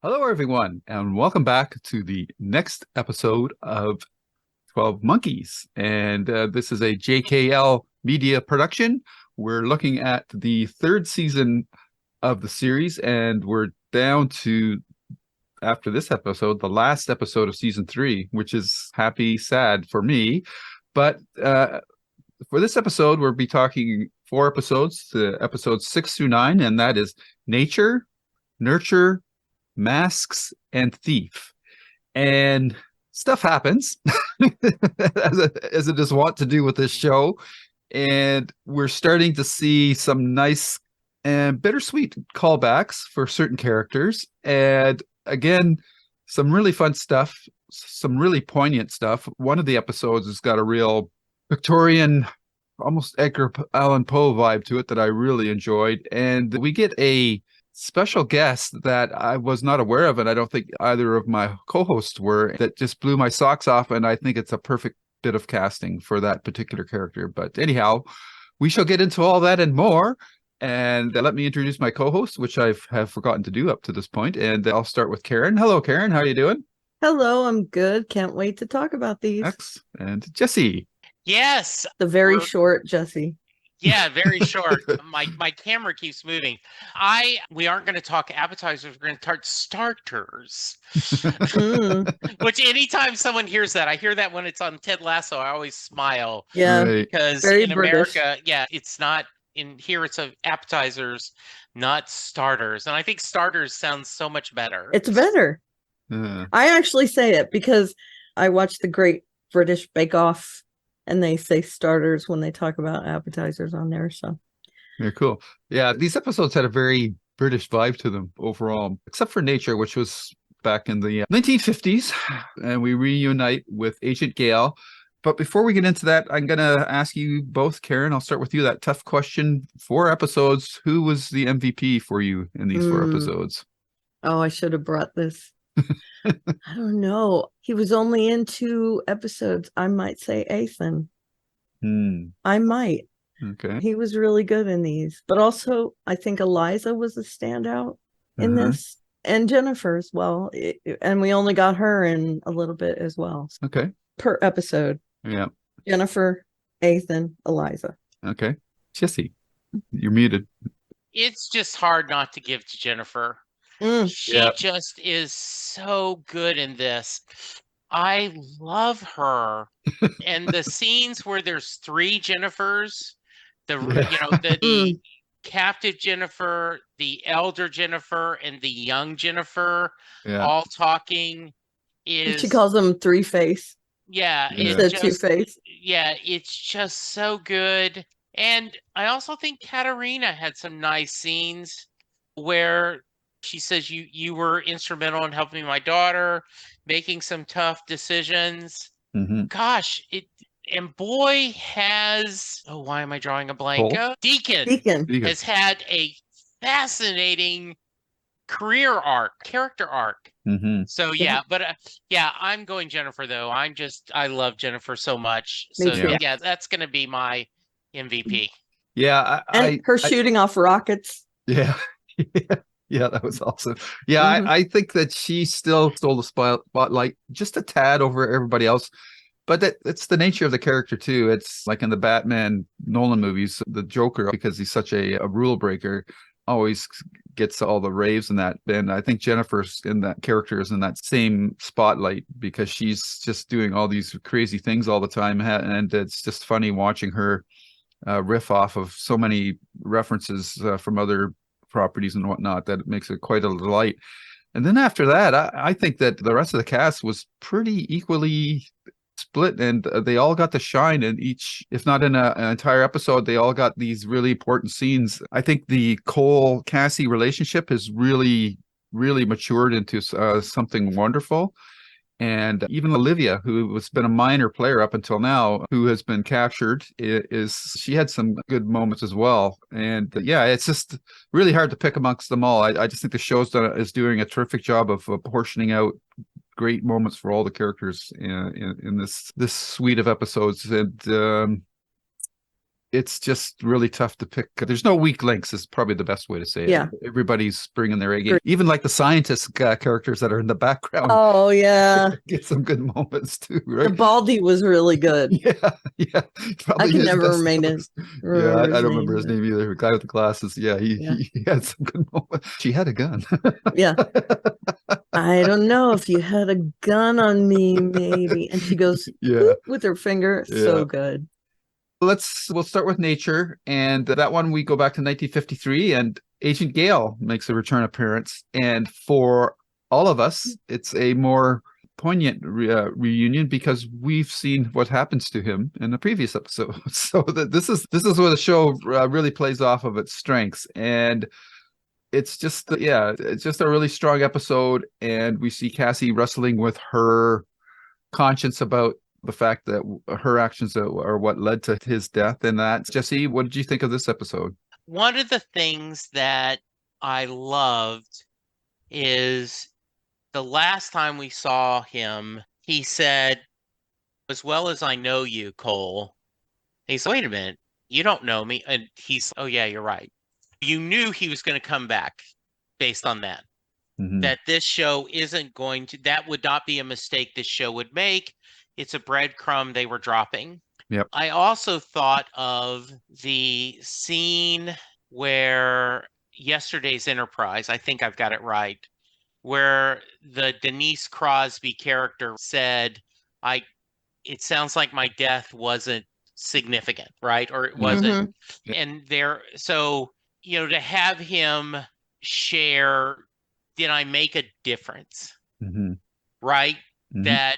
Hello, everyone, and welcome back to the next episode of 12 Monkeys. And this is a JKL media production. We're looking at the third season of the series, and we're down to, after this episode, the last episode of season 3, which is happy, sad for me. But for this episode, we'll be talking 4 episodes, episodes 6 through 9, and that is Nature, Nurture, Masks, and Thief. And stuff happens as it is wont to do with this show. And we're starting to see some nice and bittersweet callbacks for certain characters. And again, some really fun stuff, some really poignant stuff. One of the episodes has got a real Victorian, almost Edgar Allan Poe vibe to it that I really enjoyed. And we get a special guest that I was not aware of, and I don't think either of my co-hosts were, that just blew my socks off, and I think it's a perfect bit of casting for that particular character. But anyhow, we shall get into all that and more. And let me introduce my co-host, which I have forgotten to do up to this point. And I'll start with Karen. Hello, Karen. How are you doing? Hello, I'm good. Can't wait to talk about these. X. And Jesse. Yes. The very short Jesse. Yeah, very short. My camera keeps moving. We aren't going to talk appetizers. We're going to talk starters. Which anytime someone hears that, I hear that when it's on Ted Lasso, I always smile. Yeah, because very in British. America, yeah, it's not in here. It's appetizers, not starters. And I think starters sounds so much better. It's better. I actually say it because I watched the Great British Bake Off, and they say starters when they talk about appetizers on there. So very cool. Yeah, these episodes had a very British vibe to them overall, except for Nature, which was back in the 1950s, and we reunite with Agent Gale. But before we get into that, I'm going to ask you both, Karen, I'll start with you, that tough question. 4 episodes, who was the MVP for you in these 4 episodes? Oh, I should have brought this. I don't know. He was only in 2 episodes. I might say Ethan. I might. Okay. He was really good in these. But also, I think Eliza was a standout in this. And Jennifer as well. And we only got her in a little bit as well. Okay. Per episode. Yeah. Jennifer, Ethan, Eliza. Okay. Jesse, you're muted. It's just hard not to give to Jennifer. She just is so good in this. I love her. And the scenes where there's 3 Jennifers, the captive Jennifer, the elder Jennifer, and the young Jennifer all talking is... She calls them Three-Face. Yeah. It's Two-Face. Yeah, it's just so good. And I also think Katerina had some nice scenes where she says you were instrumental in helping my daughter, making some tough decisions. Gosh, and boy has, why am I drawing a blank? Deacon has had a fascinating character arc. So I'm going Jennifer though. I love Jennifer so much. So yeah, that's going to be my MVP. Yeah, and her shooting off rockets. Yeah. Yeah, that was awesome. Yeah, I think that she still stole the spotlight just a tad over everybody else. But it's the nature of the character, too. It's like in the Batman Nolan movies, the Joker, because he's such a rule breaker, always gets all the raves and that. And I think Jennifer's in that character is in that same spotlight because she's just doing all these crazy things all the time. And it's just funny watching her riff off of so many references from other properties and whatnot that it makes it quite a delight. And then after that, I think that the rest of the cast was pretty equally split, and they all got to shine in each, if not in an entire episode, they all got these really important scenes. I think the Cole Cassie relationship has really matured into something wonderful. And even Olivia, who has been a minor player up until now, who has been captured, she had some good moments as well. And it's just really hard to pick amongst them all. I just think the show is doing a terrific job of portioning out great moments for all the characters in this suite of episodes. And it's just really tough to pick. There's no weak links is probably the best way to say it. Yeah. Everybody's bringing their A game. Great. Even like the scientist characters that are in the background Oh yeah, get some good moments too, the right? Baldy was really good. Yeah. I Probably can his never best remember roles. Yeah, I don't remember his but- name either. The guy with the glasses. Yeah, Yeah. he had some good moments. She had a gun. Yeah. I don't know if you had a gun on me, maybe. And she goes Yeah, "Whoop," with her finger. yeah. So good. We'll start with nature, and that one we go back to 1953, and Agent Gale makes a return appearance, and for all of us, it's a more poignant reunion because we've seen what happens to him in the previous episode. So this is where the show really plays off of its strengths, and it's just it's just a really strong episode, and we see Cassie wrestling with her conscience about the fact that her actions are what led to his death. And that, Jesse, what did you think of this episode? One of the things that I loved is the last time we saw him, he said, "As well as I know you, Cole." He said, "Wait a minute, you don't know me." And he's, "Oh yeah, you're right." You knew he was going to come back based on that. Mm-hmm. That this show isn't going to, that would not be a mistake this show would make. It's a breadcrumb they were dropping. Yep. I also thought of the scene where yesterday's Enterprise, I think I've got it right, where the Denise Crosby character said, it sounds like my death wasn't significant, right? Or it wasn't. Mhm. And so, to have him share, did I make a difference? Mm-hmm. Right? Mm-hmm. That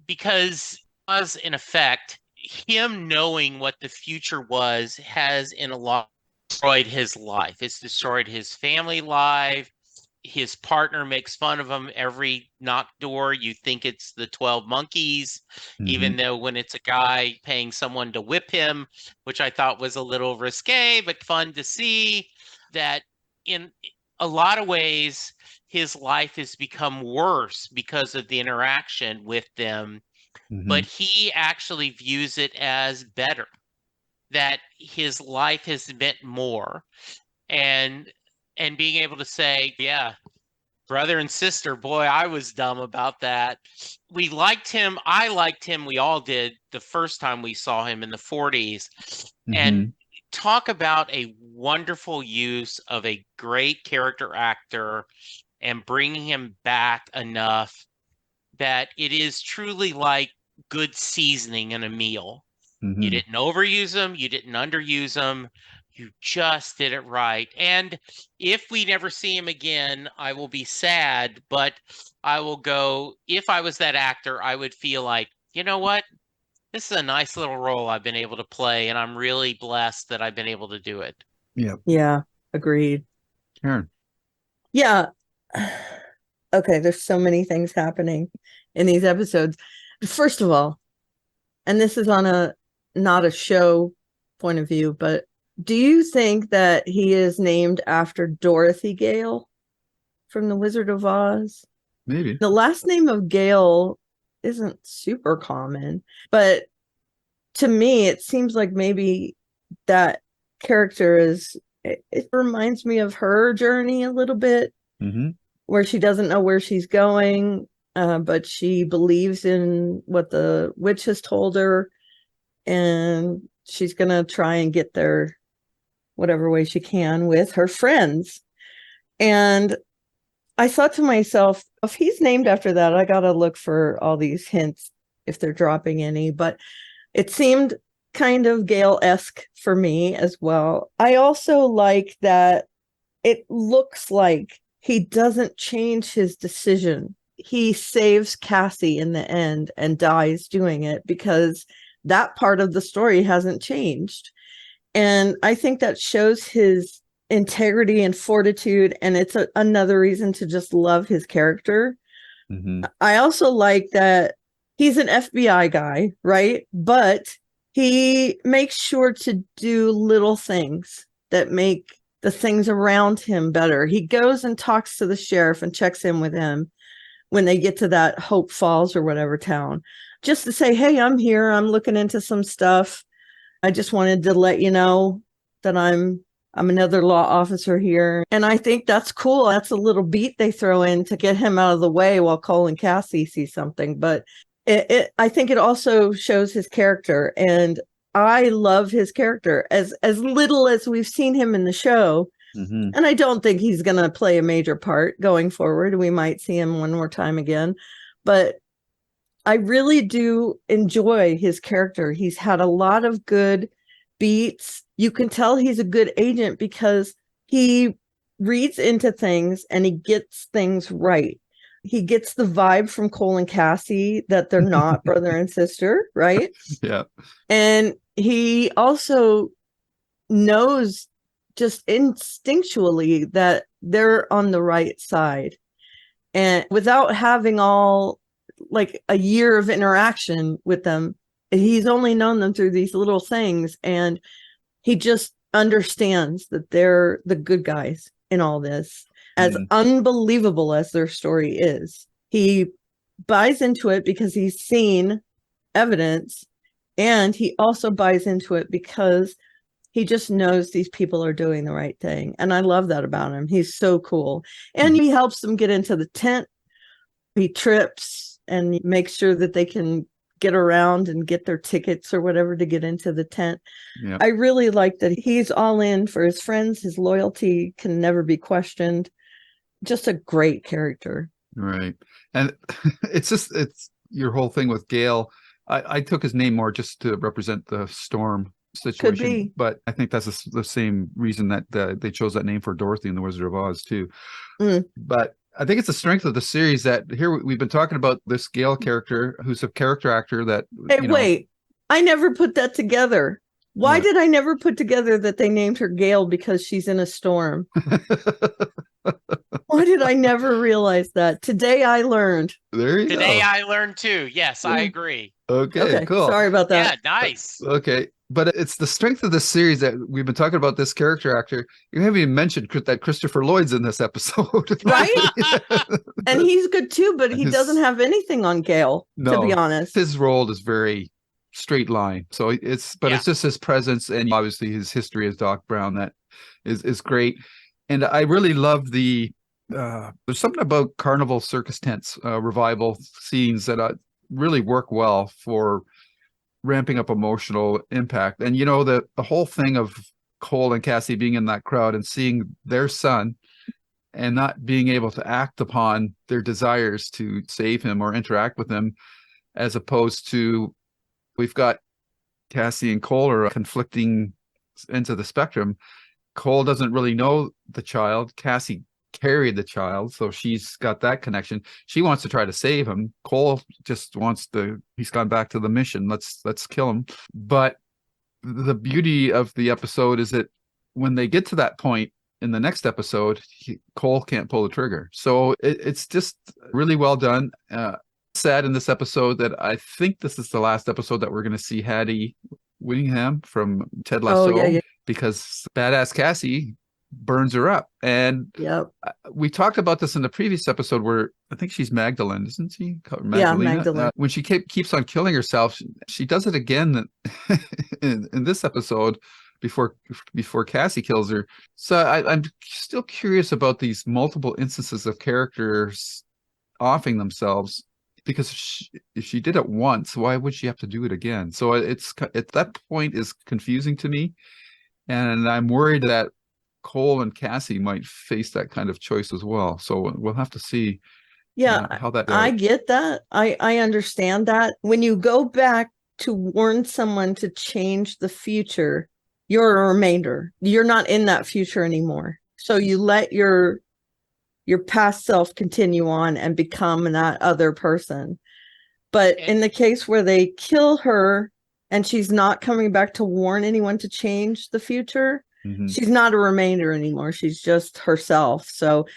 because was in effect, him knowing what the future was has in a lot destroyed his life. It's destroyed his family life. His partner makes fun of him every knock door. You think it's the 12 monkeys, even though when it's a guy paying someone to whip him, which I thought was a little risque, but fun to see, that in a lot of ways, his life has become worse because of the interaction with them. But he actually views it as better, that his life has meant more. And being able to say, yeah, brother and sister, boy, I was dumb about that. We liked him. I liked him. We all did the first time we saw him in the 40s. And talk about a wonderful use of a great character actor and bringing him back enough that it is truly like good seasoning in a meal. You didn't overuse them. You didn't underuse them. You just did it right. And if we never see him again, I will be sad, but I will go, if I was that actor, I would feel like, you know what? This is a nice little role I've been able to play, and I'm really blessed that I've been able to do it. Yeah, agreed. Karen. Yeah. Okay, there's so many things happening in these episodes. First of all, and this is on not a show point of view, but do you think that he is named after Dorothy Gale from The Wizard of Oz? Maybe. The last name of Gale isn't super common, but to me, it seems like maybe that character it reminds me of her journey a little bit, where she doesn't know where she's going, but she believes in what the witch has told her, and she's going to try and get there whatever way she can with her friends. And I thought to myself, if he's named after that, I got to look for all these hints if they're dropping any, but it seemed kind of Gale-esque for me as well. I also like that it looks like he doesn't change his decision. He saves Cassie in the end and dies doing it because that part of the story hasn't changed. And I think that shows his integrity and fortitude. And it's another reason to just love his character. I also like that he's an FBI guy, right? But he makes sure to do little things that make the things around him better. He goes and talks to the sheriff and checks in with him when they get to that Hope Falls or whatever town, just to say, hey, I'm here. I'm looking into some stuff. I just wanted to let you know that I'm another law officer here. And I think that's cool. That's a little beat they throw in to get him out of the way while Cole and Cassie see something. But I think it also shows his character. And I love his character as little as we've seen him in the show. Mm-hmm. And I don't think he's going to play a major part going forward. We might see him one more time again. But I really do enjoy his character. He's had a lot of good beats. You can tell he's a good agent because he reads into things and he gets things right. He gets the vibe from Cole and Cassie that they're not brother and sister, right? Yeah. And he also knows just instinctually that they're on the right side. And without having all like a year of interaction with them, he's only known them through these little things. And he just understands that they're the good guys in all this. As unbelievable as their story is, he buys into it because he's seen evidence. And he also buys into it because he just knows these people are doing the right thing. And I love that about him. He's so cool. And he helps them get into the tent. He trips and makes sure that they can get around and get their tickets or whatever to get into the tent. Yeah. I really like that he's all in for his friends. His loyalty can never be questioned. Just a great character. Right. And it's your whole thing with Gale. I took his name more just to represent the storm situation. Could be. But I think that's the same reason that they chose that name for Dorothy in The Wizard of Oz too. But I think it's the strength of the series that here we've been talking about this Gale character who's a character actor that. Hey, wait, I never put that together. Why did I never put together that they named her Gale because she's in a storm? Why did I never realize that? Today I learned. There you go. Today I learned too. Yes, I agree. Okay, cool. Sorry about that. Yeah, nice. Okay. But it's the strength of this series that we've been talking about this character actor. You haven't even mentioned that Christopher Lloyd's in this episode. Right? And he's good too, but he doesn't have anything on Gale, to be honest. His role is very straight line. So it's just his presence and obviously his history as Doc Brown that is great. And I really love there's something about Carnival Circus Tents revival scenes that really work well for ramping up emotional impact. And the whole thing of Cole and Cassie being in that crowd and seeing their son and not being able to act upon their desires to save him or interact with him, as opposed to we've got Cassie and Cole are conflicting ends of the spectrum. Cole doesn't really know the child. Cassie carried the child, so she's got that connection. She wants to try to save him. Cole just he's gone back to the mission. Let's kill him. But the beauty of the episode is that when they get to that point in the next episode, Cole can't pull the trigger. So it's just really well done. Sad in this episode that I think this is the last episode that we're going to see Hattie Whittingham from Ted Lasso, because badass Cassie burns her up. And we talked about this in the previous episode where I think she's Magdalene, isn't she? Magdalena? Yeah, Magdalene. When she keeps on killing herself, she does it again in this episode before Cassie kills her. So I'm still curious about these multiple instances of characters offing themselves, because if she did it once, why would she have to do it again? So it's at that point is confusing to me, and I'm worried that Cole and Cassie might face that kind of choice as well. So we'll have to see. How that goes. I get that. I understand that. When you go back to warn someone to change the future, you're a remainder. You're not in that future anymore. So you let your past self continue on and become that other person. But in the case where they kill her and she's not coming back to warn anyone to change the future, she's not a remainder anymore. She's just herself. So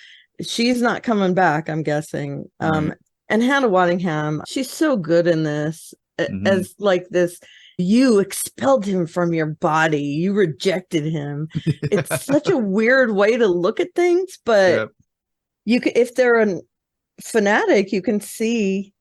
she's not coming back, I'm guessing. Right. And Hannah Waddingham, she's so good in this as like this. You expelled him from your body. You rejected him. It's such a weird way to look at things, but if they're a fanatic, you can see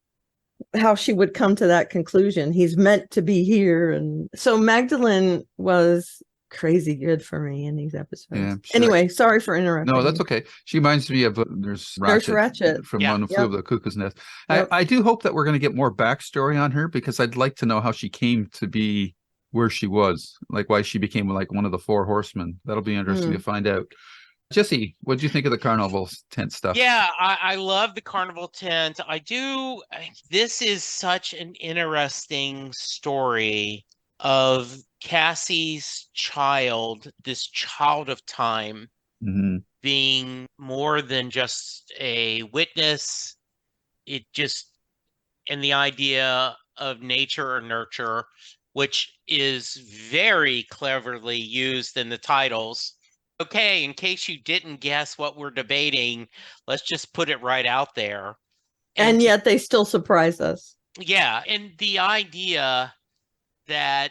how she would come to that conclusion. He's meant to be here. And so Magdalene was crazy good for me in these episodes. Yeah, sure. Anyway, sorry for interrupting. No, that's you. okay. She reminds me of Nurse Nurse Ratched Ratched. from Yeah. One Who Flew Over the Cuckoo's Nest. Yep. I do hope that we're going to get more backstory on her, because I'd like to know how she came to be where she was, like why she became like one of the four horsemen. That'll be interesting to find out. Jesse, what did you think of the carnival tent stuff? Yeah, I love the carnival tent. I do. This is such an interesting story of Cassie's child, this child of time, Mhm. being more than just a witness. It just, and the idea of nature or nurture, which is very cleverly used in the titles. Okay, in case you didn't guess what we're debating, let's just put it right out there. And yet they still surprise us. Yeah, and the idea that,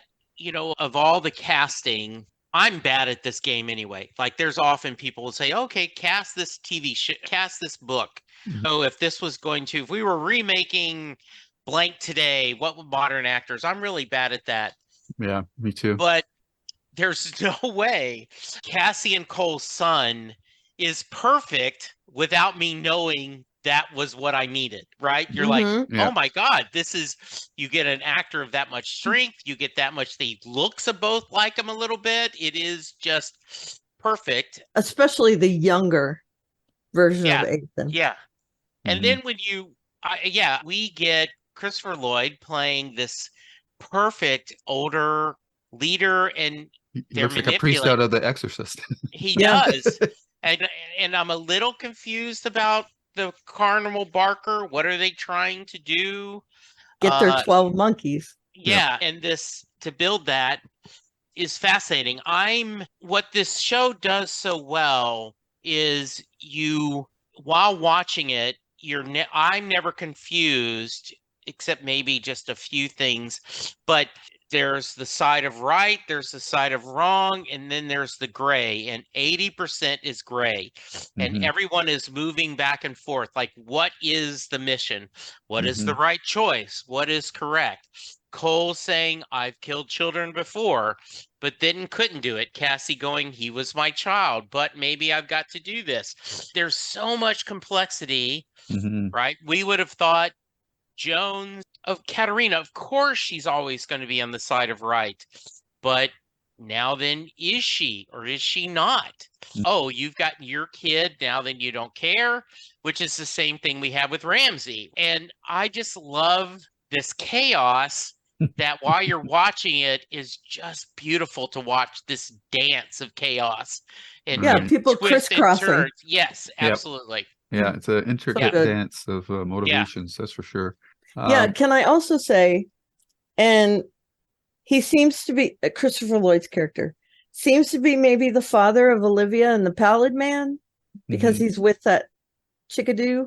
of all the casting, I'm bad at this game anyway. Like, there's often people will say, okay, cast this TV show, cast this book. So if we were remaking blank today, what would modern actors? I'm really bad at that. Yeah, me too. But there's no way Cassie and Cole's son is perfect without me knowing that was what I needed, right? You're like, Yeah. oh my God, you get an actor of that much strength. You get that much, the looks of both like him a little bit. It is just perfect. Especially the younger version Yeah. of Ethan. Yeah. And Mhm. then we get Christopher Lloyd playing this perfect older leader, and He they're looks like a priest out of The Exorcist. He Yeah. does. And I'm a little confused about the Carnival Barker. What are they trying to do? Get their 12 monkeys. Yeah, and this to build that is fascinating. What this show does so well is while watching it, I'm never confused, except maybe just a few things, but there's the side of right, there's the side of wrong, and then there's the gray, and 80% is gray. And Mhm. everyone is moving back and forth. Like, what is the mission? What is the Mhm. right choice? What is correct? Cole saying, I've killed children before, but then couldn't do it. Cassie going, he was my child, but maybe I've got to do this. There's so much complexity, Mhm. right? We would have thought Jones of Katerina, of course she's always going to be on the side of right. But now then, is she or is she not? Oh, you've got your kid, now then you don't care, which is the same thing we have with Ramsey. And I just love this chaos that while you're watching it is just beautiful to watch, this dance of chaos. And, Yeah, and people twists and crisscrossing. turns. Yes, Yep. absolutely. Yeah, it's an intricate good. dance of motivations, that's for sure. Yeah, can I also say, and he seems to be, Christopher Lloyd's character seems to be maybe the father of Olivia and the Pallid Man, because Mhm. he's with that chickadee.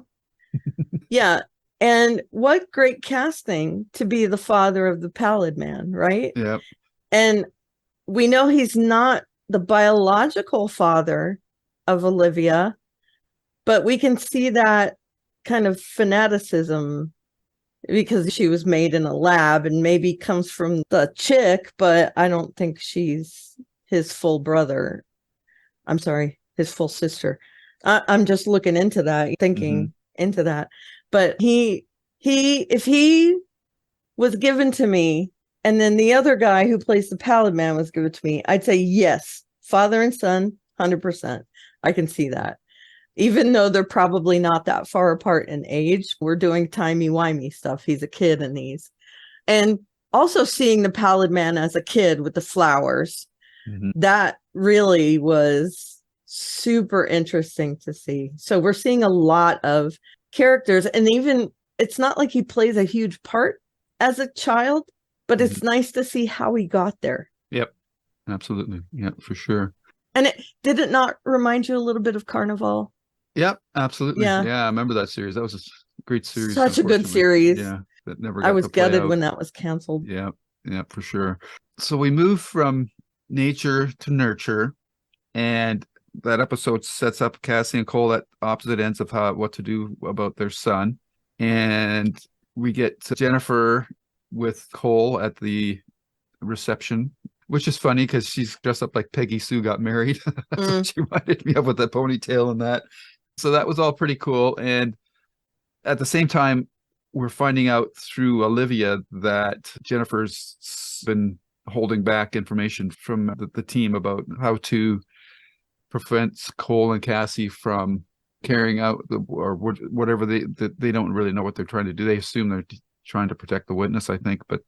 Yeah. And what great casting to be the father of the Pallid Man, right? Yep. And we know he's not the biological father of Olivia, but we can see that kind of fanaticism because she was made in a lab and maybe comes from the chick, but I don't think she's his full brother. I'm sorry, his full sister. I'm just looking into that, thinking into that. But if he was given to me, and then the other guy who plays the Pallid Man was given to me, I'd say yes, father and son, 100%. I can see that. Even though they're probably not that far apart in age, we're doing timey-wimey stuff. He's a kid in these. And also seeing the Pallid Man as a kid with the flowers, that really was super interesting to see. So we're seeing a lot of characters, and even it's not like he plays a huge part as a child, but it's nice to see how he got there. Yep, absolutely. Yeah, for sure. And did it not remind you a little bit of Carnival? Yep, absolutely. Yeah. Yeah, I remember that series. That was a great series. Such a good series. Yeah, that never I got was to play gutted out. when that was canceled. Yeah, yeah, for sure. So we move from nature to nurture, and that episode sets up Cassie and Cole at opposite ends of what to do about their son. And we get Jennifer with Cole at the reception, which is funny because she's dressed up like Peggy Sue got married. That's what she reminded me of with that ponytail and that. So that was all pretty cool. And at the same time, we're finding out through Olivia that Jennifer's been holding back information from the team about how to prevent Cole and Cassie from carrying out or whatever they don't really know what they're trying to do. They assume they're trying to protect the witness, I think. But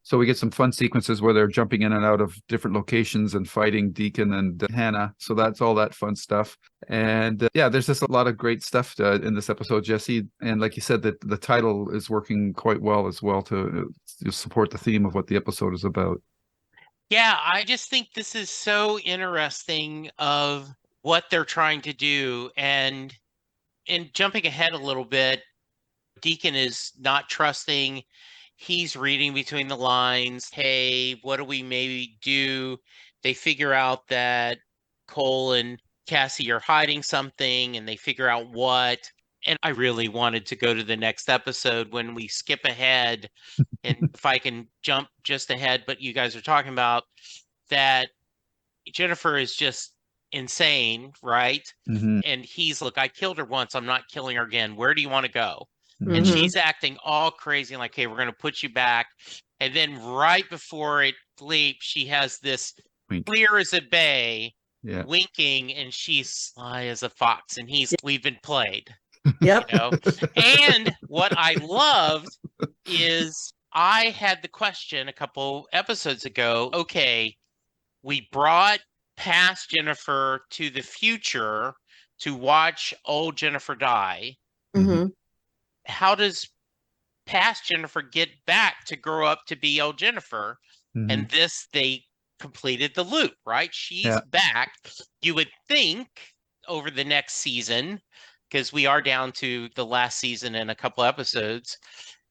so we get some fun sequences where they're jumping in and out of different locations and fighting Deacon and Hannah. So that's all that fun stuff. And yeah, there's just a lot of great stuff in this episode, Jesse. And like you said, that the title is working quite well as well to support the theme of what the episode is about. Yeah, I just think this is so interesting of what they're trying to do. And jumping ahead a little bit, Deacon is not trusting. He's reading between the lines. Hey, what do we maybe do? They figure out that Cole and Cassie are hiding something, and they figure out what. And I really wanted to go to the next episode when we skip ahead. And if I can jump just ahead, but you guys are talking about that Jennifer is just insane, right? Mm-hmm. And he's, look, I killed her once. I'm not killing her again. Where do you want to go? Mm-hmm. And she's acting all crazy, like, hey, we're going to put you back. And then right before it leaps, she has this Wink. clear as a bay, Yeah. winking, and she's sly as a fox. And we've been played. Yep. You know? And what I loved is I had the question a couple episodes ago, okay, we brought past Jennifer to the future to watch old Jennifer die. Mm-hmm. How does past Jennifer get back to grow up to be old Jennifer? Mm-hmm. And they completed the loop, right? She's back. You would think over the next season, because we are down to the last season and a couple episodes,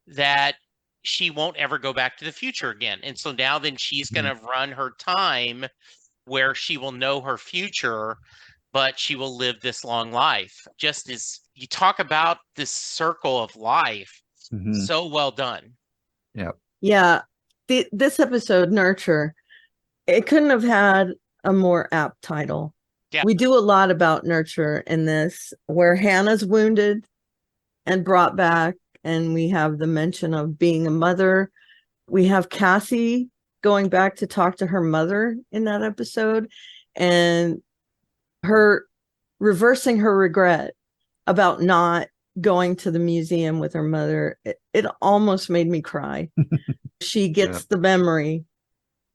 that she won't ever go back to the future again. And so now then she's going to run her time where she will know her future, but she will live this long life. Just as you talk about this circle of life, so well done. Yeah. Yeah. This episode, Nurture, it couldn't have had a more apt title. Yeah. We do a lot about nurture in this, where Hannah's wounded and brought back, and we have the mention of being a mother. We have Cassie going back to talk to her mother in that episode, and her reversing her regret about not going to the museum with her mother. It almost made me cry. She gets the memory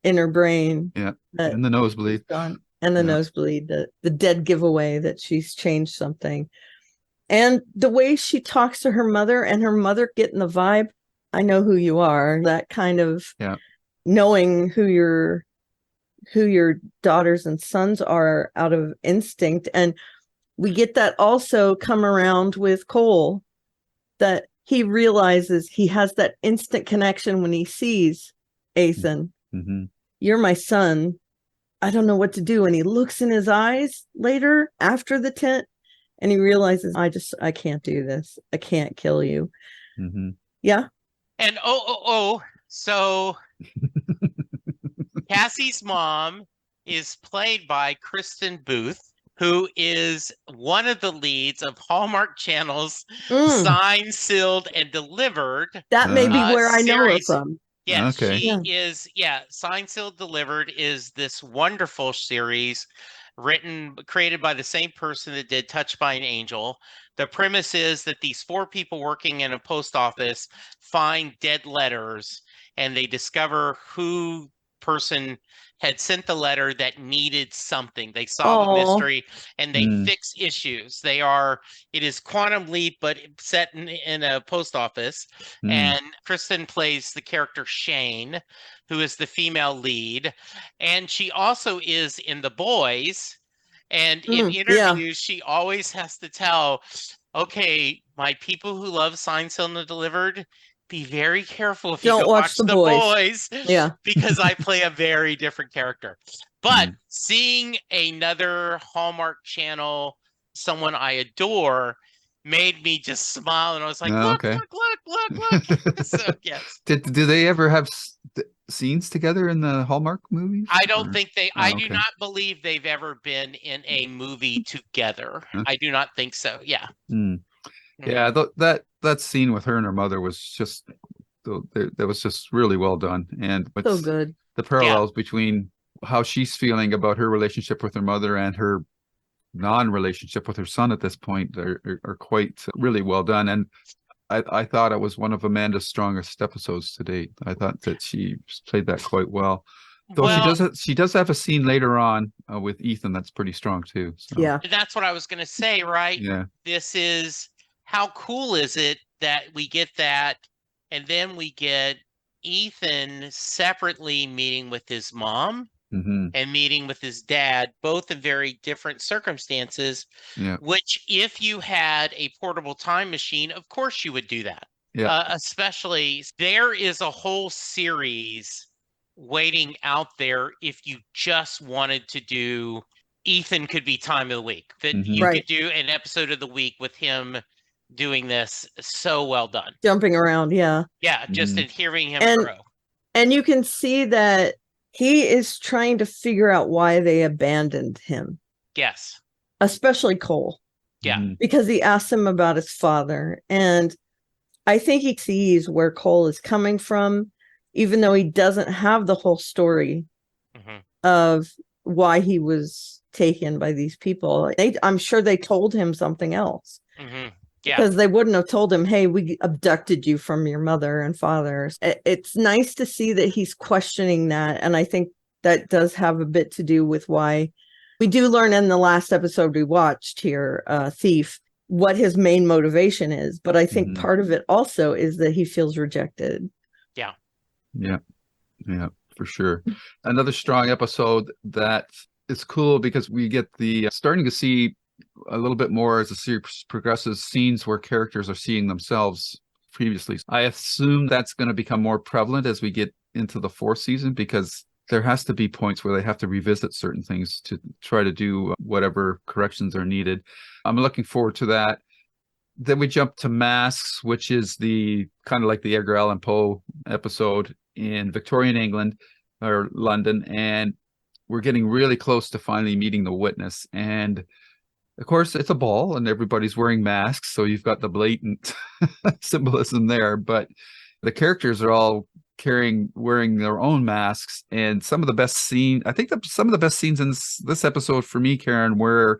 in her brain. Yeah. And the nosebleed. And the nosebleed, the dead giveaway that she's changed something. And the way she talks to her mother, and her mother getting the vibe, I know who you are. That kind of knowing who your daughters and sons are out of instinct. And we get that also come around with Cole, that he realizes he has that instant connection when he sees Ethan. Mm-hmm. You're my son. I don't know what to do. And he looks in his eyes later after the tent, and he realizes, I can't do this. I can't kill you. Mm-hmm. Yeah. And so Cassie's mom is played by Kristen Booth, who is one of the leads of Hallmark Channel's Signed, Sealed, and Delivered. That may be where I know her from. Yes, she is. Yeah, Signed, Sealed, Delivered is this wonderful series created by the same person that did Touched by an Angel. The premise is that these 4 people working in a post office find dead letters, and they discover who person had sent the letter that needed something. They solve a mystery, and they fix issues. It is Quantum Leap, but set in a post office. And Kristen plays the character Shane, who is the female lead. And she also is in The Boys. And in interviews, she always has to tell, okay, my people who love Signed, Sealed, and Delivered, be very careful if you don't watch the boys. Yeah. Because I play a very different character. But seeing another Hallmark Channel, someone I adore, made me just smile. And I was like, look, look. So yes. Did they ever have scenes together in the Hallmark movies? I don't Or- think they. Oh, I do okay. not believe they've ever been in a movie together. Huh. I do not think so. Yeah. Hmm. Yeah, Mhm. that scene with her and her mother was just that was just really well done, and So what's good. the Yeah. parallels between how she's feeling about her relationship with her mother and her non-relationship with her son at this point are quite really well done. And I thought it was one of Amanda's strongest episodes to date. I thought that she played that quite well. Though Well, she does have a scene later on with Ethan that's pretty strong too. So Yeah. that's what I was going to say, right? yeah. This is how cool is it that we get that, and then we get Ethan separately meeting with his mom Hmm. and meeting with his dad, both in very different circumstances. Yeah. Which, if you had a portable time machine, of course you would do that. Yeah. Especially, there is a whole series waiting out there if you just wanted to do Ethan could be time of the week, that Hmm. you Right. could do an episode of the week with him doing this. So well done. Jumping around. Yeah. Yeah, just Mhm. in hearing him And grow. and you can see that he is trying to figure out why they abandoned him, Yes. especially Cole, Yeah. Mhm. because he asked him about his father. And I think he sees where Cole is coming from, even though he doesn't have the whole story Hmm. of why he was taken by these people. I'm sure they told him something else. Hmm. Yeah. Because they wouldn't have told him, hey, we abducted you from your mother and father. It's nice to see that he's questioning that. And I think that does have a bit to do with why we do learn in the last episode we watched here, Thief, what his main motivation is. But I think Mhm. part of it also is that he feels rejected. Yeah. Yeah. Yeah, for sure. Another strong episode that is cool because we get the starting to see a little bit more as the series progresses, scenes where characters are seeing themselves previously. I assume that's going to become more prevalent as we get into the fourth season because there has to be points where they have to revisit certain things to try to do whatever corrections are needed. I'm looking forward to that. Then we jump to Masks, which is the kind of like the Edgar Allan Poe episode in Victorian England or London, and we're getting really close to finally meeting the witness. And of course, it's a ball, and everybody's wearing masks, so you've got the blatant symbolism there. But the characters are all wearing their own masks, and some of the best scene, I think, some of the best scenes in this episode for me, Karen, were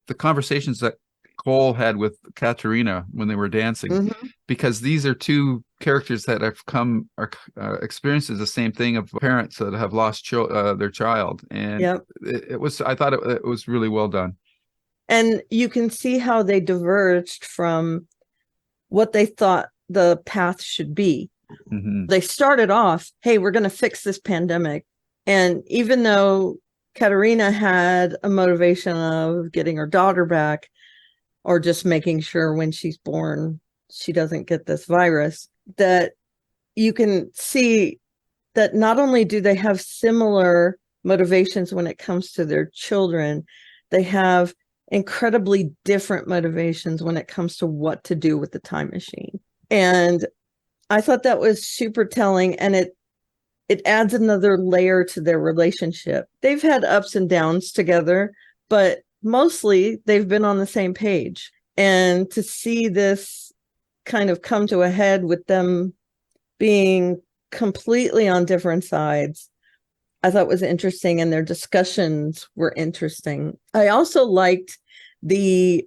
the conversations that Cole had with Katerina when they were dancing, Mhm. because these are two characters that have come or experiences the same thing of parents that have lost their child, and Yep. it was I thought it was really well done. And you can see how they diverged from what they thought the path should be. Hmm. They started off, hey, we're going to fix this pandemic. And even though Katerina had a motivation of getting her daughter back or just making sure when she's born, she doesn't get this virus, that you can see that not only do they have similar motivations when it comes to their children, they have incredibly different motivations when it comes to what to do with the time machine. And I thought that was super telling, and it adds another layer to their relationship. They've had ups and downs together, but mostly they've been on the same page. And to see this kind of come to a head with them being completely on different sides, I thought was interesting, and their discussions were interesting. I also liked the,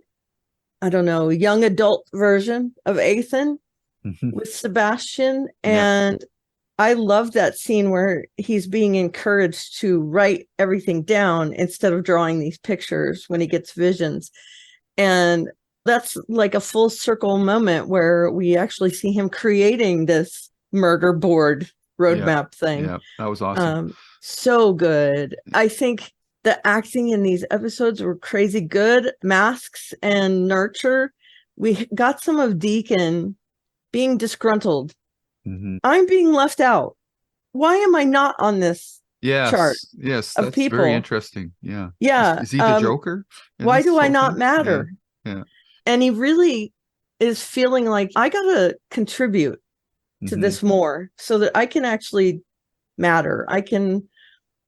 I don't know, young adult version of Ethan with Sebastian. Yeah. And I love that scene where he's being encouraged to write everything down instead of drawing these pictures when he gets visions. And that's like a full circle moment where we actually see him creating this murder board roadmap thing. Yeah, that was awesome. So good. I think the acting in these episodes were crazy good. Masks and Nurture. We got some of Deacon being disgruntled. Hmm. I'm being left out. Why am I not on this chart Yes, of that's people? very interesting. Yeah. Yeah. Is he the Joker? Why this do I whole not thing? matter? Yeah. And he really is feeling like I gotta contribute to this more so that I can actually matter. I can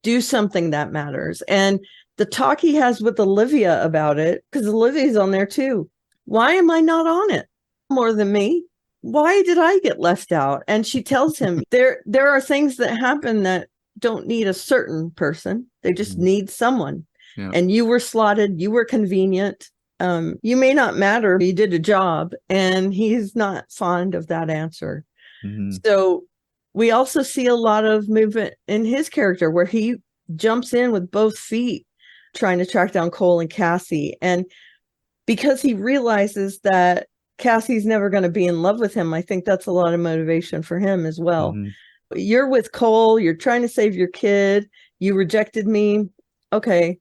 do something that matters. And the talk he has with Olivia about it, because Olivia's on there too. Why am I not on it more than me? Why did I get left out? And she tells him there are things that happen that don't need a certain person. They just need someone. Yeah. And you were slotted, you were convenient. You may not matter, you did a job. And he's not fond of that answer. So we also see a lot of movement in his character where he jumps in with both feet trying to track down Cole and Cassie. And because he realizes that Cassie's never going to be in love with him, I think that's a lot of motivation for him as well. You're with Cole, you're trying to save your kid, you rejected me. Okay,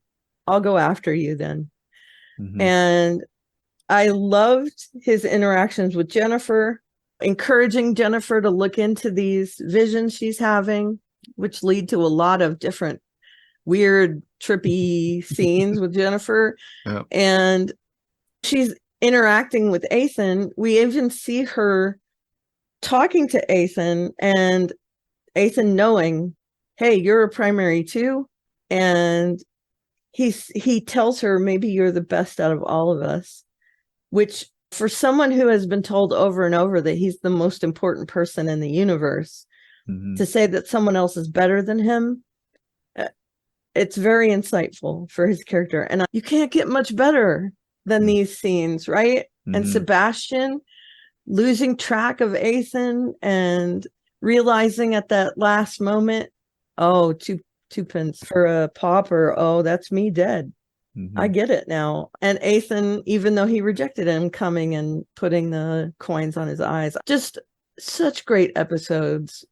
I'll go after you then. And I loved his interactions with Jennifer, encouraging Jennifer to look into these visions she's having, which lead to a lot of different weird, trippy scenes with Jennifer. Yep. And she's interacting with Ethan. We even see her talking to Ethan and Ethan knowing, hey, you're a primary too. And he tells her, maybe you're the best out of all of us, which for someone who has been told over and over that he's the most important person in the universe, to say that someone else is better than him, it's very insightful for his character. And you can't get much better than these scenes, right? And Sebastian losing track of Ethan and realizing at that last moment, oh, two pence for a pauper. Oh, that's me dead. I get it now. And Ethan, even though he rejected him, coming and putting the coins on his eyes. Just such great episodes.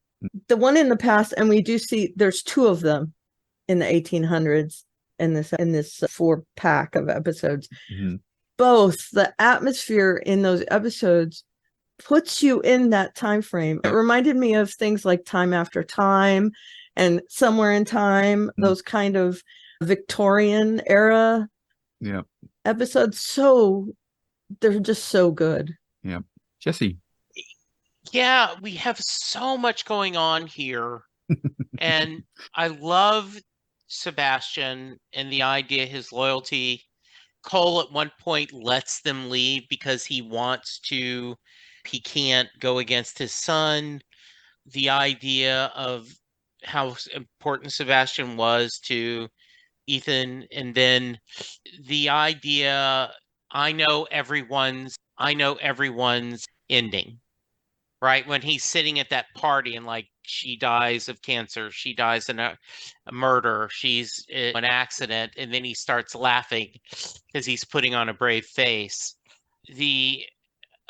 The one in the past, and we do see there's two of them in the 1800s in this 4-pack of episodes. Both the atmosphere in those episodes puts you in that time frame. It reminded me of things like Time After Time and Somewhere in Time, those kind of Victorian era episodes. So they're just so good. Yeah. Jesse. Yeah, we have so much going on here. And I love Sebastian and the idea, his loyalty. Cole at one point lets them leave because he can't go against his son. The idea of how important Sebastian was to Ethan, and then the idea, I know everyone's ending, right? When he's sitting at that party and like, she dies of cancer, she dies in a murder, she's in an accident, and then he starts laughing because he's putting on a brave face. He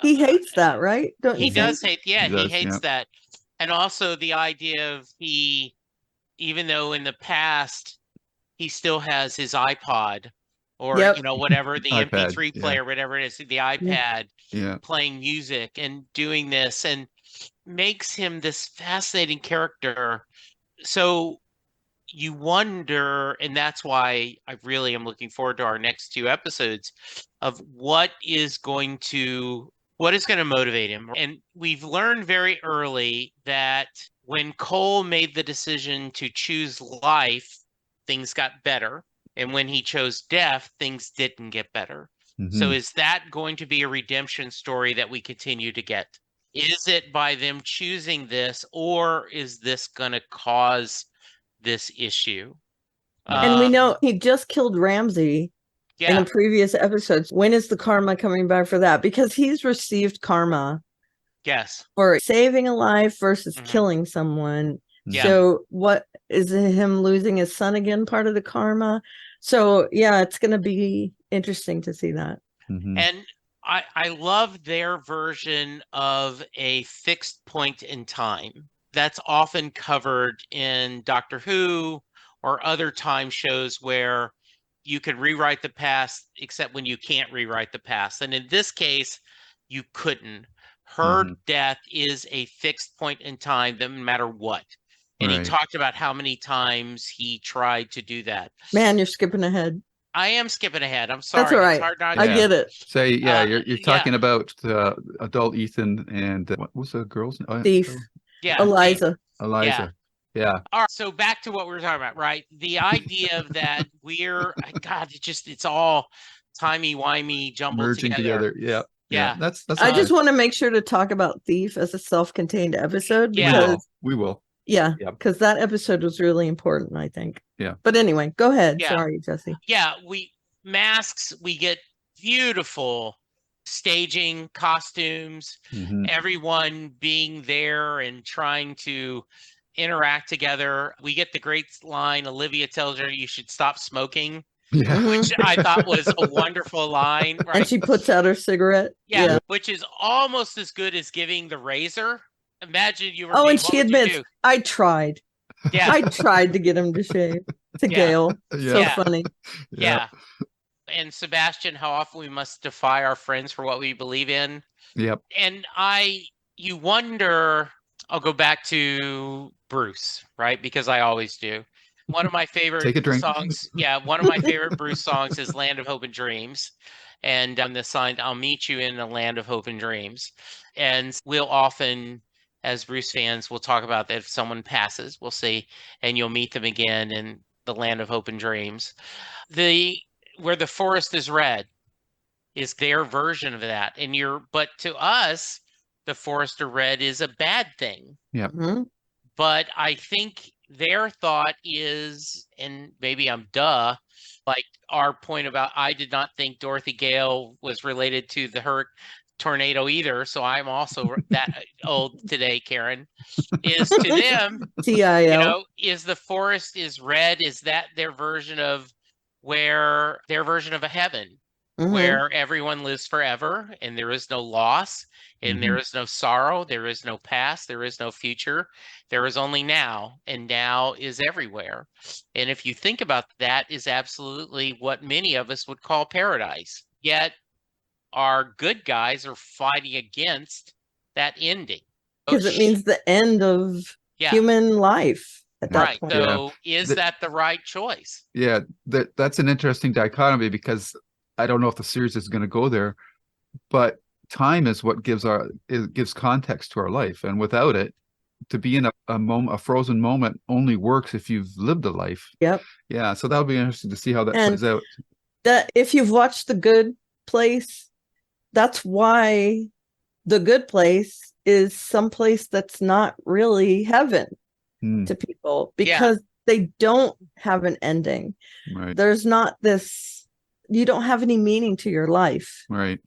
hates that, right? Don't he you does think? hate, he hates that. And also the idea of even though in the past he still has his iPod or whatever, the iPad, MP3 player, whatever it is, the iPad, playing music and doing this, and makes him this fascinating character. So you wonder, and that's why I really am looking forward to our next 2 episodes of what is going to motivate him. And we've learned very early that when Cole made the decision to choose life, things got better. And when he chose death, things didn't get better. So is that going to be a redemption story that we continue to get? Is it by them choosing this, or is this going to cause this issue? And we know he just killed Ramsey in the previous episodes. When is the karma coming back for that? Because he's received karma for saving a life versus killing someone. So what is him losing his son again part of the karma? So it's going to be interesting to see that. And I love their version of a fixed point in time. That's often covered in Doctor Who or other time shows where you can rewrite the past, except when you can't rewrite the past. And in this case, you couldn't. Her death is a fixed point in time, no matter what. And he talked about how many times he tried to do that. Man, you're skipping ahead. I am skipping ahead. I'm sorry. That's all It's right. hard not I to. get it. Say, yeah, Uh, you're yeah. talking about adult Ethan and what was the girl's name? Thief. Yeah. Eliza. Eliza. Yeah. All right, so back to what we were talking about, right? The idea of that God, it's all timey-wimey jumbled Merging together. Yeah. Yeah. That's I okay. just want to make sure to talk about Thief as a self-contained episode Yeah. We will. yeah, Yep. because that episode was really important, I think. Yeah. But anyway, go ahead. Yeah. Sorry, Jesse. Yeah, masks, we get beautiful staging, costumes, Mhm. everyone being there and trying to interact together. We get the great line, Olivia tells her you should stop smoking, Yeah. Mhm. which I thought was a wonderful line, right? And she puts out her cigarette. Yeah, which is almost as good as giving the razor. Imagine you were Oh, me, and what she would you admits, do? I tried. Yeah, I tried to get him to shave. To Yeah. Gail. So Yeah. funny. yeah. And Sebastian, how often we must defy our friends for what we believe in. Yep. And you wonder, I'll go back to Bruce, right? Because I always do. One of my favorite Take a drink. songs, one of my favorite Bruce songs is Land of Hope and Dreams. And on the sign, I'll meet you in the land of hope and dreams. And we'll often, as Bruce fans, we'll talk about that if someone passes, we'll say, and you'll meet them again in the land of hope and dreams. Where the forest is red is their version of that. But to us, the forest of red is a bad thing. Mhm. But I think their thought is, and maybe I'm like our point about I did not think Dorothy Gale was related to the tornado either. So I'm also that old today, Karen. Is to them, TIL. is the forest is red? Is that their version of a heaven? Mhm. Where everyone lives forever and there is no loss and there is no sorrow, there is no past, there is no future, there is only now, and now is everywhere. And if you think about that, is absolutely what many of us would call paradise. Yet our good guys are fighting against that ending. Because it means the end of Yeah. human life at that Right. point. So is that the right choice? Yeah, that's an interesting dichotomy because I don't know if the series is going to go there, but time is what gives context to our life, and without it, to be in a frozen moment only works if you've lived a life. Yep. Yeah, so that'll be interesting to see how that And plays out. that if you've watched The Good Place, that's why The Good Place is someplace that's not really heaven to people, because they don't have an ending. Right. There's not this, you don't have any meaning to your life. Right.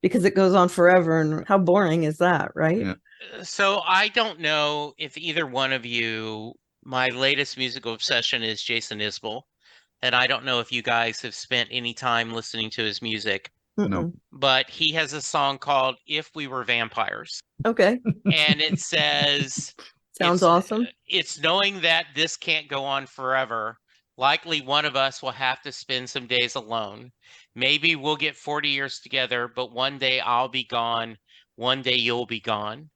Because it goes on forever, and how boring is that, right? Yeah. So I don't know if either one of you, my latest musical obsession is Jason Isbell, and I don't know if you guys have spent any time listening to his music. No. But he has a song called If We Were Vampires. Okay. And it says Sounds awesome. It's knowing that this can't go on forever. Likely one of us will have to spend some days alone. Maybe we'll get 40 years together, but one day I'll be gone. One day you'll be gone.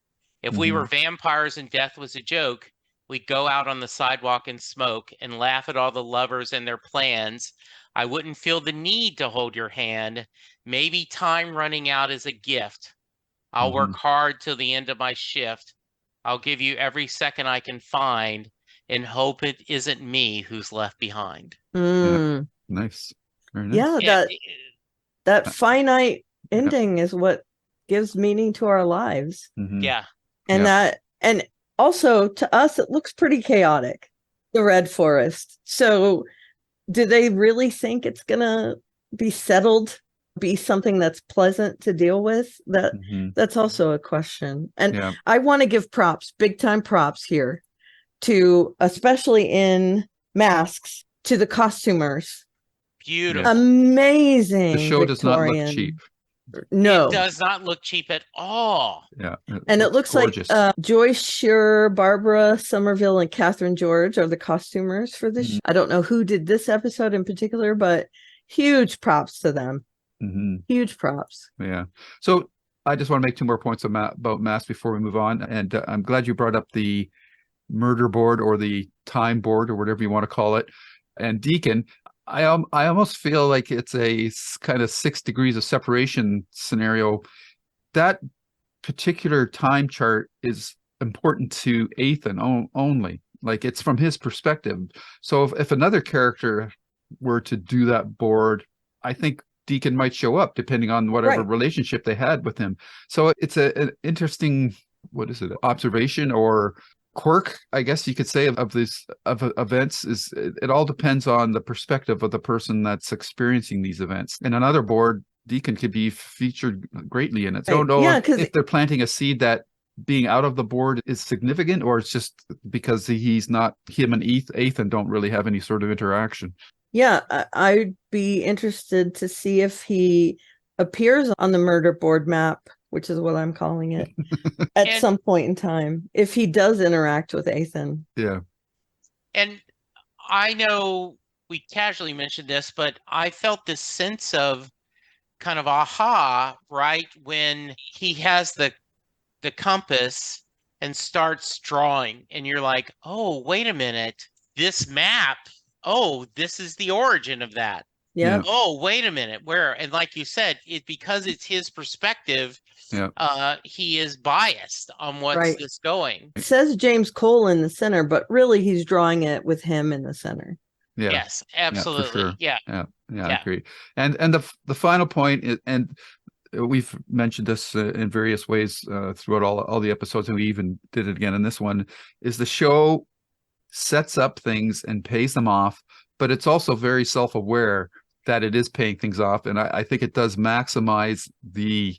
If we were vampires and death was a joke, we'd go out on the sidewalk and smoke and laugh at all the lovers and their plans. I wouldn't feel the need to hold your hand. Maybe time running out is a gift. I'll work hard till the end of my shift. I'll give you every second I can find and hope it isn't me who's left behind. Mm. Yeah. Nice. Very nice. Yeah, that finite ending is what gives meaning to our lives. Yeah. And also to us, it looks pretty chaotic, the Red Forest. So do they really think it's gonna be settled, be something that's pleasant to deal with? That's also a question. And I want to give props, big time props here, to, especially in masks, to the costumers. Beautiful. Amazing. The show does not look Victorian. cheap. No, It does not look cheap at all. Yeah. And it looks gorgeous. like Joyce Shearer, Barbara Somerville, and Catherine George are the costumers for this. I don't know who did this episode in particular, but huge props to them. Huge props. Yeah. So I just want to make two more points about Mass before we move on. And I'm glad you brought up the murder board or the time board or whatever you want to call it. And Deacon, I almost feel like it's a kind of 6 degrees of separation scenario. That particular time chart is important to Ethan only. Like it's from his perspective. So if another character were to do that board, I think Deacon might show up depending on whatever Right. relationship they had with him. So it's an interesting, what is it, observation or quirk, I guess you could say, of this of events. Is it all depends on the perspective of the person that's experiencing these events. And another board, Deacon could be featured greatly in it. So I don't Right. know Yeah, because if they're planting a seed that being out of the board is significant, or it's just because he's not, him and Ethan don't really have any sort of interaction. yeah, I'd be interested to see if he appears on the murder board map, which is what I'm calling it, at And some point in time, if he does interact with Ethan. Yeah. and I know we casually mentioned this, but I felt this sense of kind of aha, right? When he has the compass and starts drawing, and you're like, oh, wait a minute, this map, oh, this is the origin of that. Yeah. Oh, wait a minute, where? And like you said, because it's his perspective, Yeah. he is biased on what's Right. this going. It says James Cole in the center, but really he's drawing it with him in the center. Yeah. Yes, Yeah, for absolutely. sure. Yeah. Yeah. I Yeah. agree. And the final point is, and we've mentioned this in various ways throughout all the episodes, and we even did it again in this one, is the show sets up things and pays them off, but it's also very self-aware that it is paying things off. And I think it does maximize the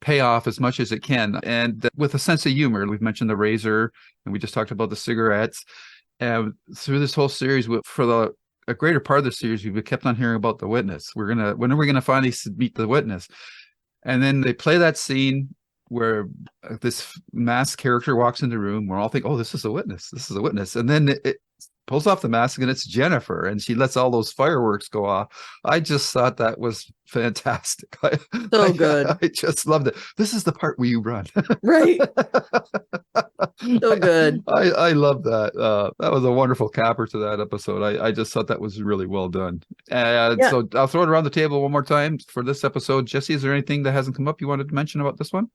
payoff as much as it can. And with a sense of humor, we've mentioned the razor, and we just talked about the cigarettes. And through this whole series, for a greater part of the series, we kept on hearing about the witness. When are we gonna finally meet the witness? And then they play that scene where this masked character walks in the room. We're all thinking, "Oh, this is a witness. This is a witness." And then it pulls off the mask, and it's Jennifer, and she lets all those fireworks go off. I just thought that was fantastic. So good. I just loved it. This is the part where you run. Right. So good. I love that. That was a wonderful capper to that episode. I just thought that was really well done. And Yeah. so I'll throw it around the table one more time for this episode. Jesse, is there anything that hasn't come up you wanted to mention about this one?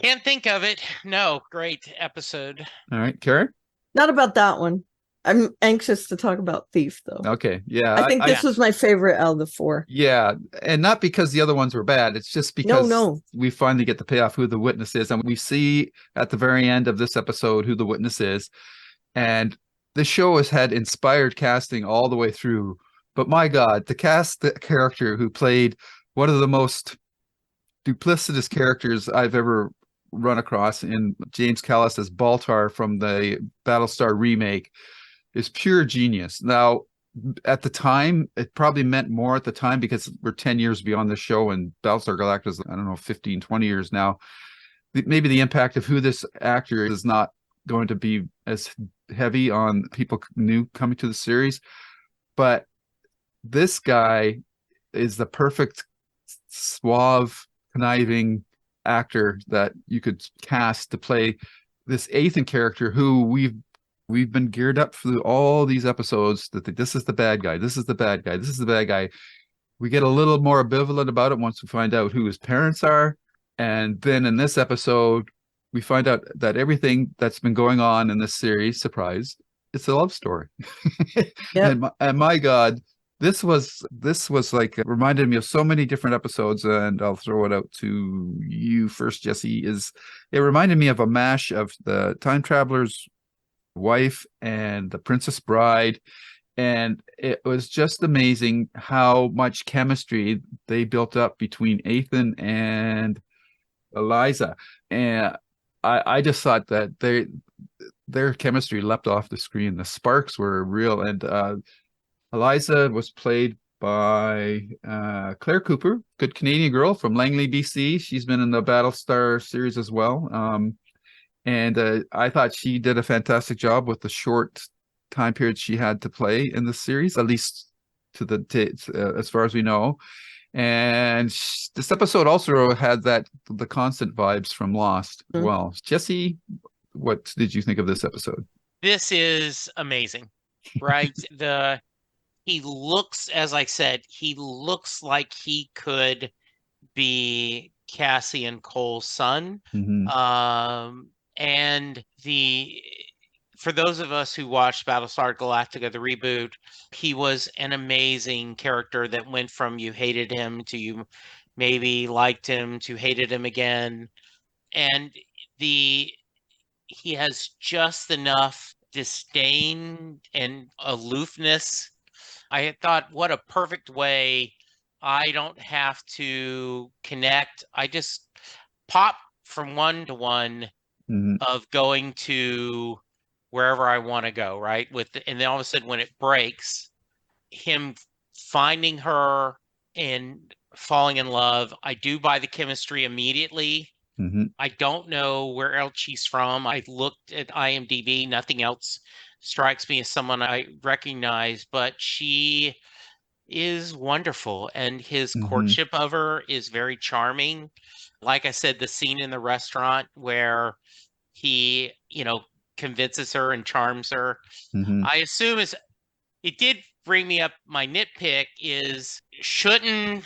Can't think of it. No, great episode. All right, Karen? Not about that one. I'm anxious to talk about Thief, though. Okay, yeah. I think this was my favorite out of the four. Yeah, and not because the other ones were bad. It's just because No. we finally get to pay off who the witness is, and we see at the very end of this episode who the witness is. And the show has had inspired casting all the way through. But my God, to cast the character who played one of the most duplicitous characters I've ever run across in James Callis as Baltar from the Battlestar remake is pure genius. Now, at the time, it probably meant more at the time because we're 10 years beyond the show, and Battlestar Galactica is, I don't know, 15, 20 years now. Maybe the impact of who this actor is not going to be as heavy on people new coming to the series. But this guy is the perfect suave, conniving actor that you could cast to play this Ethan character who we've been geared up through all these episodes that this is the bad guy, this is the bad guy, this is the bad guy. We get a little more ambivalent about it once we find out who his parents are. And then in this episode, we find out that everything that's been going on in this series, surprise, it's a love story. Yep. And my God, this was like, it reminded me of so many different episodes, and I'll throw it out to you first, Jesse. It reminded me of a mash of the Time Traveler's Wife and the Princess Bride, and it was just amazing how much chemistry they built up between Ethan and Eliza. And I just thought that their chemistry leapt off the screen. The sparks were real, and Eliza was played by Claire Cooper, good Canadian girl from Langley, BC. She's been in the Battlestar series as well. And I thought she did a fantastic job with the short time period she had to play in the series, at least as far as we know. And this episode also had the constant vibes from Lost as well. Jesse, what did you think of this episode? This is amazing, right? he looks, as I said, he looks like he could be Cassie and Cole's son. Mm-hmm. And for those of us who watched Battlestar Galactica, the reboot, he was an amazing character that went from you hated him to you maybe liked him to hated him again. And he has just enough disdain and aloofness. I had thought, what a perfect way. I don't have to connect. I just pop from one to one Mm-hmm. of going to wherever I want to go, right? And then all of a sudden when it breaks, him finding her and falling in love, I do buy the chemistry immediately. Mm-hmm. I don't know where else she's from. I looked at IMDb, nothing else strikes me as someone I recognize, but she is wonderful, and his Mm-hmm. courtship of her is very charming. Like I said, the scene in the restaurant where he, convinces her and charms her. Mm-hmm. I assume it did bring me up. My nitpick is shouldn't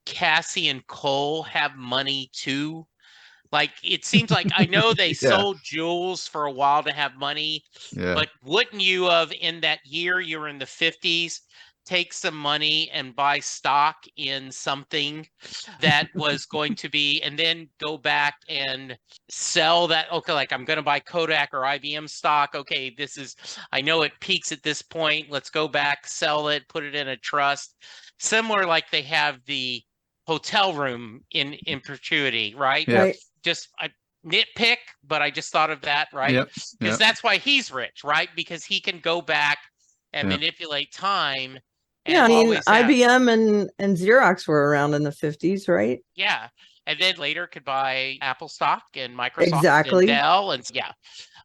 Cassie and Cole have money too? Like, it seems like I know they Yeah. sold jewels for a while to have money, Yeah. but wouldn't you have, in that year you were in the 50s, take some money and buy stock in something that was going to be, and then go back and sell that? Okay, like, I'm going to buy Kodak or IBM stock. Okay, I know it peaks at this point. Let's go back, sell it, put it in a trust. Similar, like they have the hotel room in perpetuity, right? Yeah. Right. Just a nitpick, but I just thought of that, right? Yep. Because Yep. that's why he's rich, right? Because he can go back and Yep. manipulate time Yeah, and I mean, always have, IBM and Xerox were around in the 50s, right? yeah. And then later could buy Apple stock and Microsoft and Exactly. Dell. And yeah.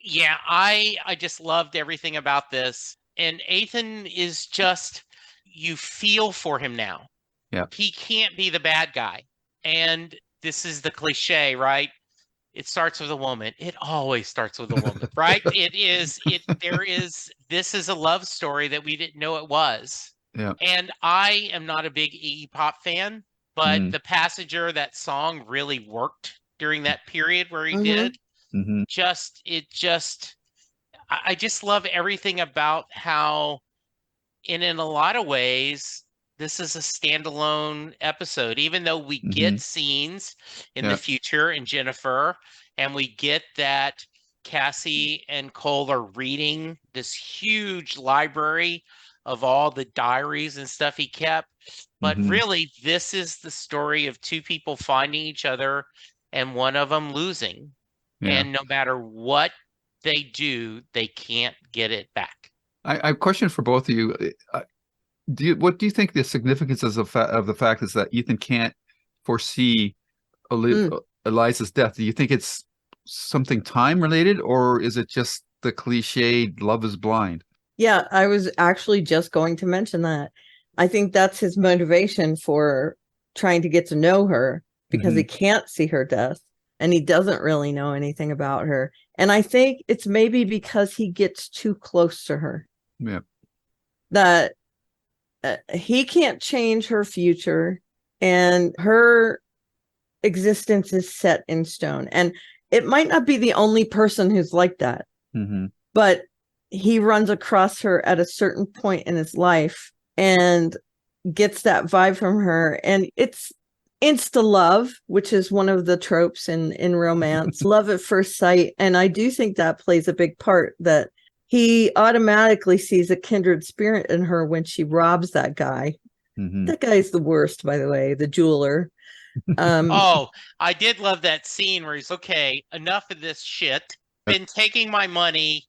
Yeah, I just loved everything about this. And Ethan is just, you feel for him now. Yeah. He can't be the bad guy. And this is the cliche, right? It starts with a woman. It always starts with a woman, right? This is a love story that we didn't know it was. Yeah. And I am not a big Iggy Pop fan, but Mm. The Passenger, that song really worked during that period where he Mhm. did. Mm-hmm. I just love everything about how, in a lot of ways, this is a standalone episode, even though we Mm-hmm. get scenes in Yeah. the future in Jennifer, and we get that Cassie and Cole are reading this huge library of all the diaries and stuff he kept. But Mm-hmm. really, this is the story of two people finding each other and one of them losing. Yeah. And no matter what they do, they can't get it back. I have a question for both of you. What do you think the significance of the fact is that Ethan can't foresee Eliza's death? Do you think it's something time related, or is it just the cliched love is blind? Yeah, I was actually just going to mention that. I think that's his motivation for trying to get to know her, because he can't see her death and he doesn't really know anything about her. And I think it's maybe because he gets too close to her. Yeah. That he can't change her future, and her existence is set in stone. And it might not be the only person who's like that, Mm-hmm. but he runs across her at a certain point in his life and gets that vibe from her. And it's insta love, which is one of the tropes in romance, love at first sight. And I do think that plays a big part, that he automatically sees a kindred spirit in her when she robs that guy. Mm-hmm. That guy's the worst, by the way, the jeweler. Oh, I did love that scene where he's, okay, enough of this shit. Been taking my money.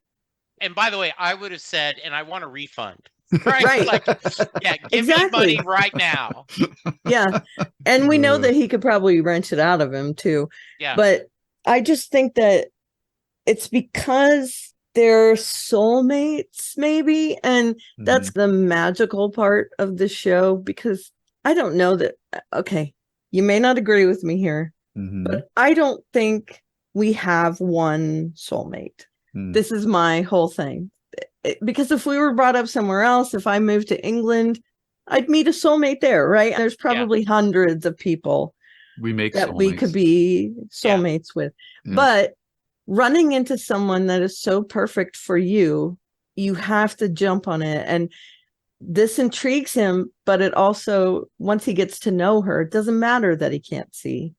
And by the way, I would have said, and I want a refund. Right? Right. Like, yeah, give Exactly. me money right now. Yeah. And we know that he could probably wrench it out of him too. Yeah. But I just think that it's because they're soulmates, maybe. And that's the magical part of the show, because I don't know that. Okay, you may not agree with me here, but I don't think we have one soulmate. This is my whole thing. because if we were brought up somewhere else, if I moved to England, I'd meet a soulmate there, right? There's probably hundreds of people We make that we could soulmates. be soulmates with. Yeah. But running into someone that is so perfect for you, you have to jump on it. And this intrigues him, but it also, once he gets to know her, it doesn't matter that he can't see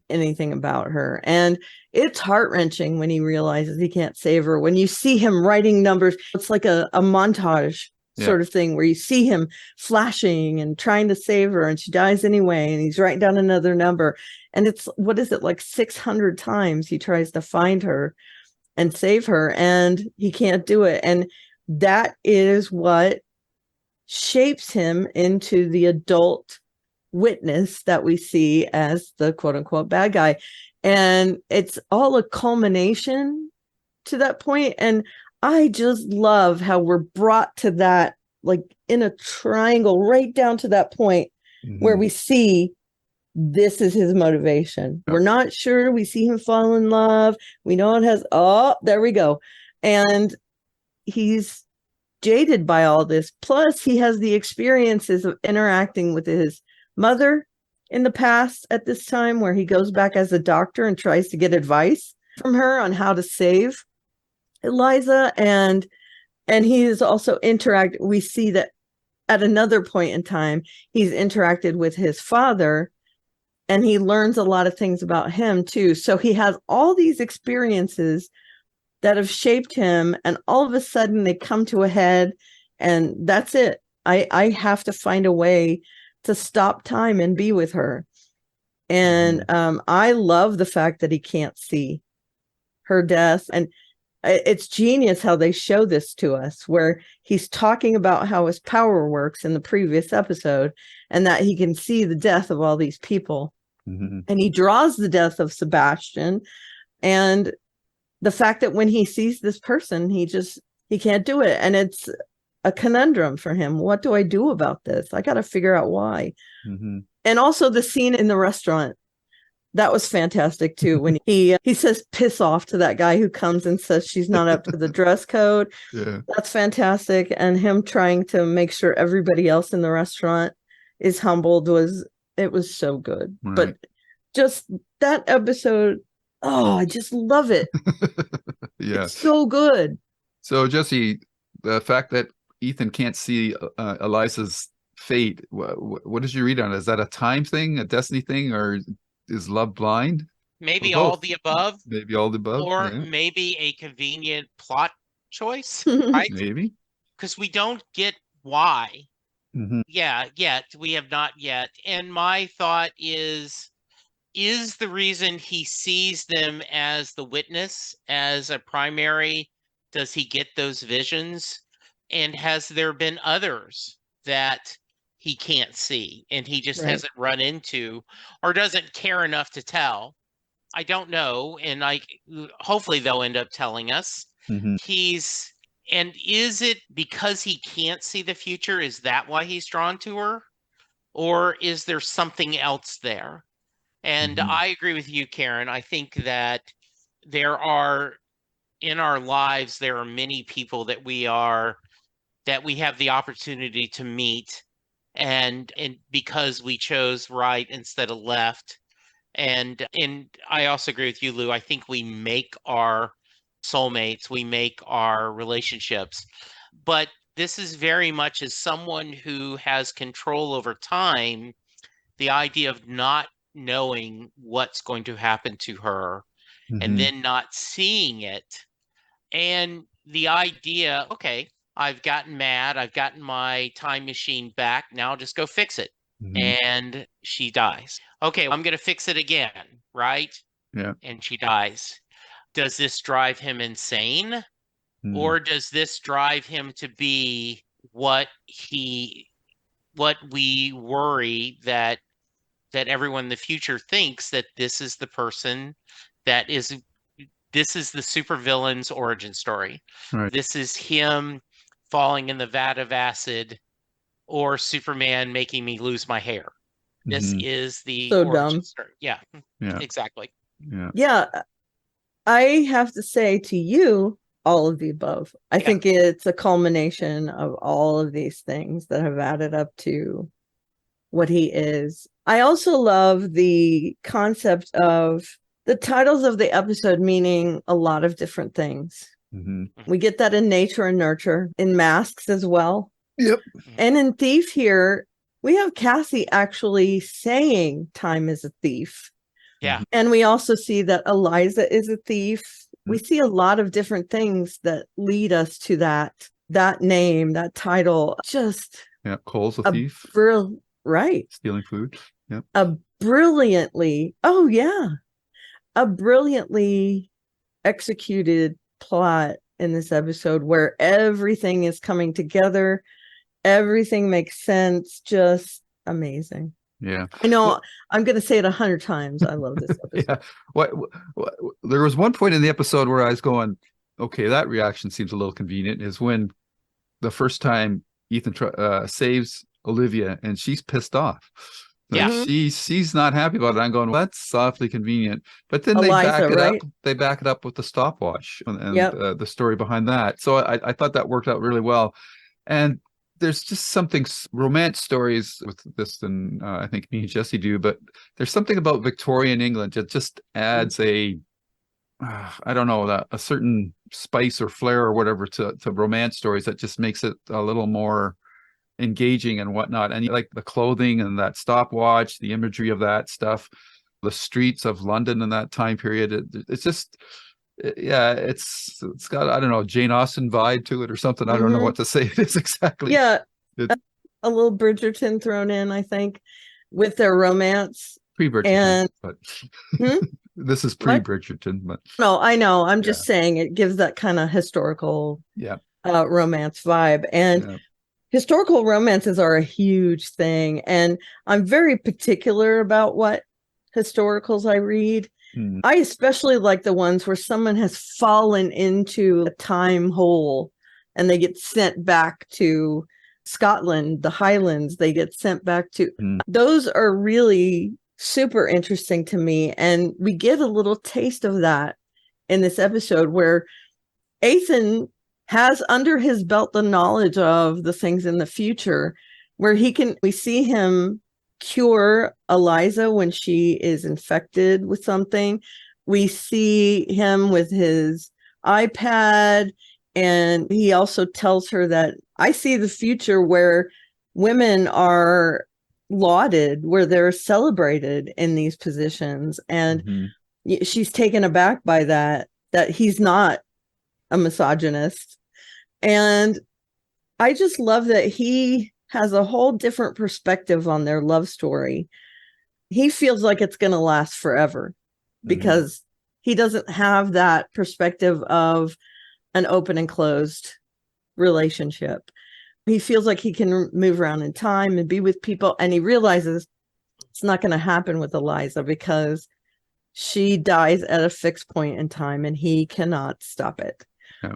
anything about her. And it's heart-wrenching when he realizes he can't save her. When you see him writing numbers, it's like a montage sort of thing where you see him flashing and trying to save her, and she dies anyway, and he's writing down another number. And it's, what is it, like 600 times he tries to find her and save her, and he can't do it. And that is what shapes him into the adult witness that we see as the quote unquote bad guy. And it's all a culmination to that point. And I just love how we're brought to that, like in a triangle, right down to that point where we see this is his motivation. We're not sure. We see him fall in love. We know it has, oh, there we go. And he's jaded by all this. Plus, he has the experiences of interacting with his mother in the past at this time, where he goes back as a doctor and tries to get advice from her on how to save Eliza. And he is also we see that at another point in time, he's interacted with his father, and he learns a lot of things about him too. So he has all these experiences that have shaped him, and all of a sudden they come to a head, and that's it. I have to find a way to stop time and be with her. And I love the fact that he can't see her death. And it's genius how they show this to us, where he's talking about how his power works in the previous episode, and that he can see the death of all these people. And he draws the death of Sebastian, and the fact that when he sees this person, he can't do it. And it's a conundrum for him. What do I do about this? I got to figure out why. And also the scene in the restaurant, that was fantastic too. When he says piss off to that guy who comes and says she's not up to the dress code. That's fantastic. And him trying to make sure everybody else in the restaurant is humbled was so good. But just that episode, oh, I just love it. It's so good. So Jesse, the fact that Ethan can't see Eliza's fate, what did you read on it? Is that a time thing, a destiny thing, or is love blind? Maybe all the above. Maybe all the above. Or maybe a convenient plot choice, right? Maybe. Because we don't get why. Yet. We have not yet. And my thought is the reason he sees them as the witness, as a primary, does he get those visions? And has there been others that he can't see and he just hasn't run into, or doesn't care enough to tell? I don't know. And hopefully they'll end up telling us. And is it because he can't see the future? Is that why he's drawn to her? Or is there something else there? And I agree with you, Karen. I think that in our lives, there are many people that we have the opportunity to meet, and because we chose right instead of left. And I also agree with you, Lou. I think we make our soulmates, we make our relationships. But this is very much, as someone who has control over time, the idea of not knowing what's going to happen to her and then not seeing it. And the idea, okay, I've gotten mad, I've gotten my time machine back, now I'll just go fix it. And she dies. Okay, I'm going to fix it again, right? And she dies. Does this drive him insane? Or does this drive him to be what we worry that everyone in the future thinks, that this is the person this is the supervillain's origin story. This is him falling in the vat of acid, or Superman making me lose my hair. This is the origin story. Yeah, exactly. Yeah. I have to say to you, all of the above. I Yeah. think it's a culmination of all of these things that have added up to what he is. I also love the concept of the titles of the episode meaning a lot of different things. Mhm. We get that in Nature and Nurture, in Masks as well. Yep. And in Thief here, we have Cassie actually saying time is a thief. Yeah. And we also see that Eliza is a thief. We see a lot of different things that lead us to that name, that title. Just Yeah. Cole's a a thief, right. stealing food. Yep. A brilliantly executed plot in this episode where everything is coming together. Everything makes sense. Just amazing. Yeah. I know I'm going to say it 100 times. I love this episode. Yeah. What there was one point in the episode where I was going, okay, that reaction seems a little convenient, is when the first time Ethan saves Olivia and she's pissed off. Like, Yeah. she's not happy about it. I'm going, well, that's awfully convenient. But then Eliza, they back it right? up. They back it up with the stopwatch and Yep. the story behind that. So I thought that worked out really well. And there's just something romance stories with this than I think me and Jesse do, but there's something about Victorian England that just adds I don't know, a certain spice or flair or whatever to romance stories that just makes it a little more engaging and whatnot. And like the clothing and that stopwatch, the imagery of that stuff, the streets of London in that time period, it's just, yeah, it's got, I don't know, Jane Austen vibe to it or something. I don't know what to say it is exactly. Yeah, a little Bridgerton thrown in, I think, with their romance. Pre-Bridgerton, And but this is pre-Bridgerton. But no, I know. I'm just saying it gives that kind of historical romance vibe. And historical romances are a huge thing. And I'm very particular about what historicals I read. I especially like the ones where someone has fallen into a time hole and they get sent back to Scotland, the Highlands, they get sent back to. Those are really super interesting to me. And we get a little taste of that in this episode where Ethan has under his belt the knowledge of the things in the future where we see him cure Eliza when she is infected with something. We see him with his iPad, and he also tells her that I see the future where women are lauded, where they're celebrated in these positions. And she's taken aback by that he's not a misogynist. And I just love that he has a whole different perspective on their love story. He feels like it's going to last forever because he doesn't have that perspective of an open and closed relationship. He feels like he can move around in time and be with people. And he realizes it's not going to happen with Eliza because she dies at a fixed point in time and he cannot stop it. Yeah.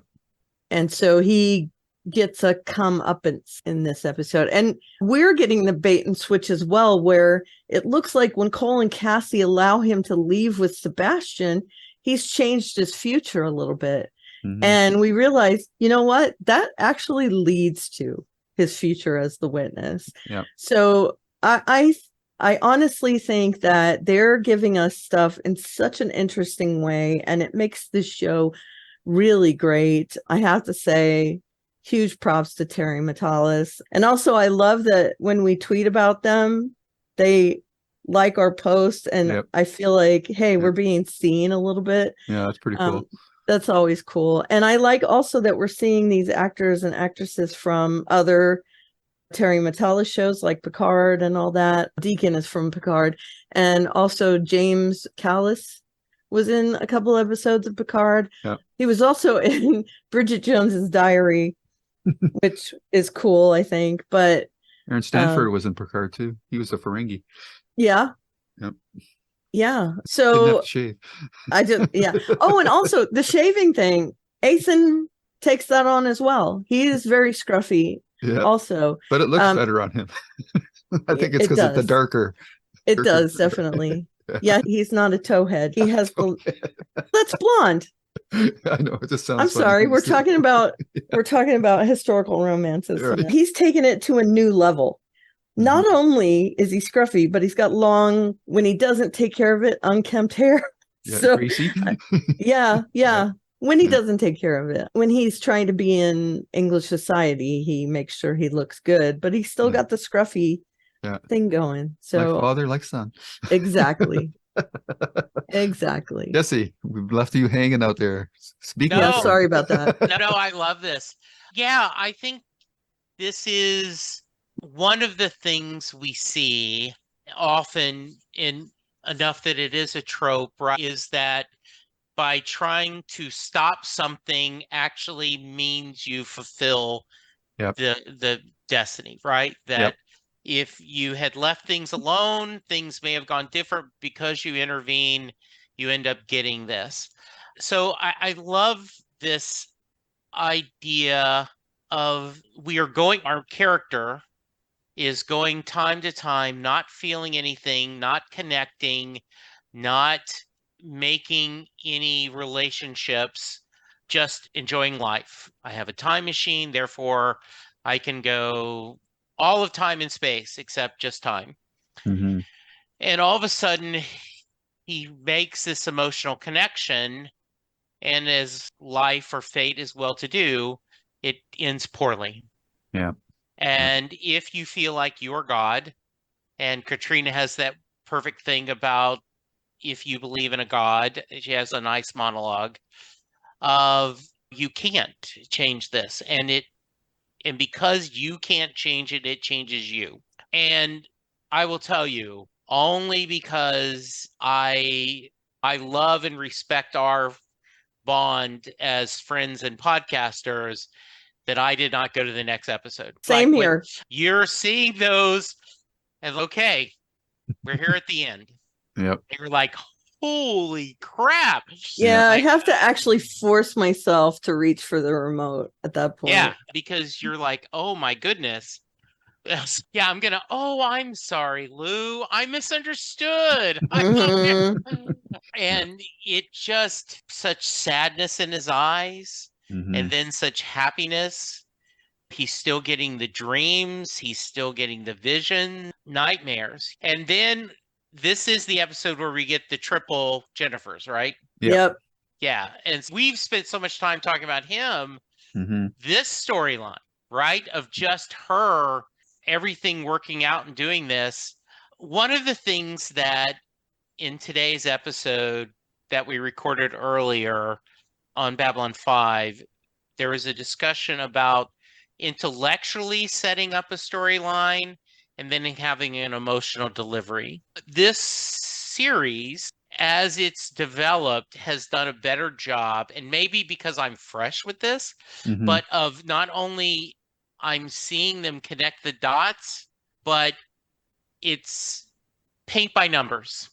And so he gets a comeuppance in this episode. And we're getting the bait and switch as well, where it looks like when Cole and Cassie allow him to leave with Sebastian, he's changed his future a little bit. And we realize, you know what? That actually leads to his future as the witness. Yeah. So I honestly think that they're giving us stuff in such an interesting way, and it makes this show really great. I have to say, huge props to Terry Matalas. And also, I love that when we tweet about them, they like our post, and I feel like, hey, we're being seen a little bit. Yeah, that's pretty cool. That's always cool. And I like also that we're seeing these actors and actresses from other Terry Matalas shows like Picard and all that. Deacon is from Picard. And also James Callis was in a couple episodes of Picard. Yeah. He was also in Bridget Jones's Diary, which is cool, I think. But Aaron Stanford was in Picard too. He was a Ferengi. Yeah. Yep. Yeah. So shave. I just, yeah. Oh, and also the shaving thing, Ethan takes that on as well. He is very scruffy also. But it looks better on him. I think it's because it's the darker. It does, definitely. Yeah, he's not a towhead. He has that's blonde. I know it just sounds I'm funny sorry. when you say it. We're talking about historical romances. Right. He's taken it to a new level. Not Mhm. only is he scruffy, but he's got long, when he doesn't take care of it, unkempt hair. Yeah, So, greasy. yeah. Yeah, When he yeah, doesn't take care of it, when he's trying to be in English society, he makes sure he looks good, but he's still yeah, got the scruffy yeah. thing going. Like So, father, like son. exactly. Exactly. Jesse, we've left you hanging out there. Speak Yeah. up, No, son. Sorry about that. no, I love this. Yeah, I think this is one of the things we see often in enough that it is a trope, right? Is that by trying to stop something actually means you fulfill Yep, the destiny, right? yep. That if you had left things alone, things may have gone different. Because you intervene, you end up getting this. So I love this idea of our character is going time to time, not feeling anything, not connecting, not making any relationships, just enjoying life. I have a time machine, therefore I can go all of time and space except just time. Hmm. And all of a sudden, he makes this emotional connection, and as life or fate is well to do, it ends poorly. Yeah, yeah. And if you feel like you're God, and Katrina has that perfect thing about if you believe in a God, she has a nice monologue of you can't change this. And because you can't change it, it changes you. And I will tell you, only because I love and respect our bond as friends and podcasters, that I did not go to the next episode. Same Like when here. you're seeing those and okay, we're here at the end. Yep. And you're like, holy crap. Yeah. Yeah, I Like, have to actually force myself to reach for the remote at that yeah, point. because you're like, oh my goodness. Yes, yeah, I'm sorry, Lou. I misunderstood. Hmm. And it just such sadness in his eyes Hmm. and then such happiness. He's still getting the dreams, he's still getting the vision, nightmares. And then this is the episode where we get the triple Jennifers, right? Yep. Yep. Yeah. And we've spent so much time talking about him, Hmm. this storyline, right? Of just her, everything working out and doing this. One of the things that in today's episode that we recorded earlier on Babylon 5, there was a discussion about intellectually setting up a storyline and then having an emotional delivery. This series, as it's developed, has done a better job, and maybe because I'm fresh with this, Hmm. but of not only I'm seeing them connect the dots, but it's paint by numbers.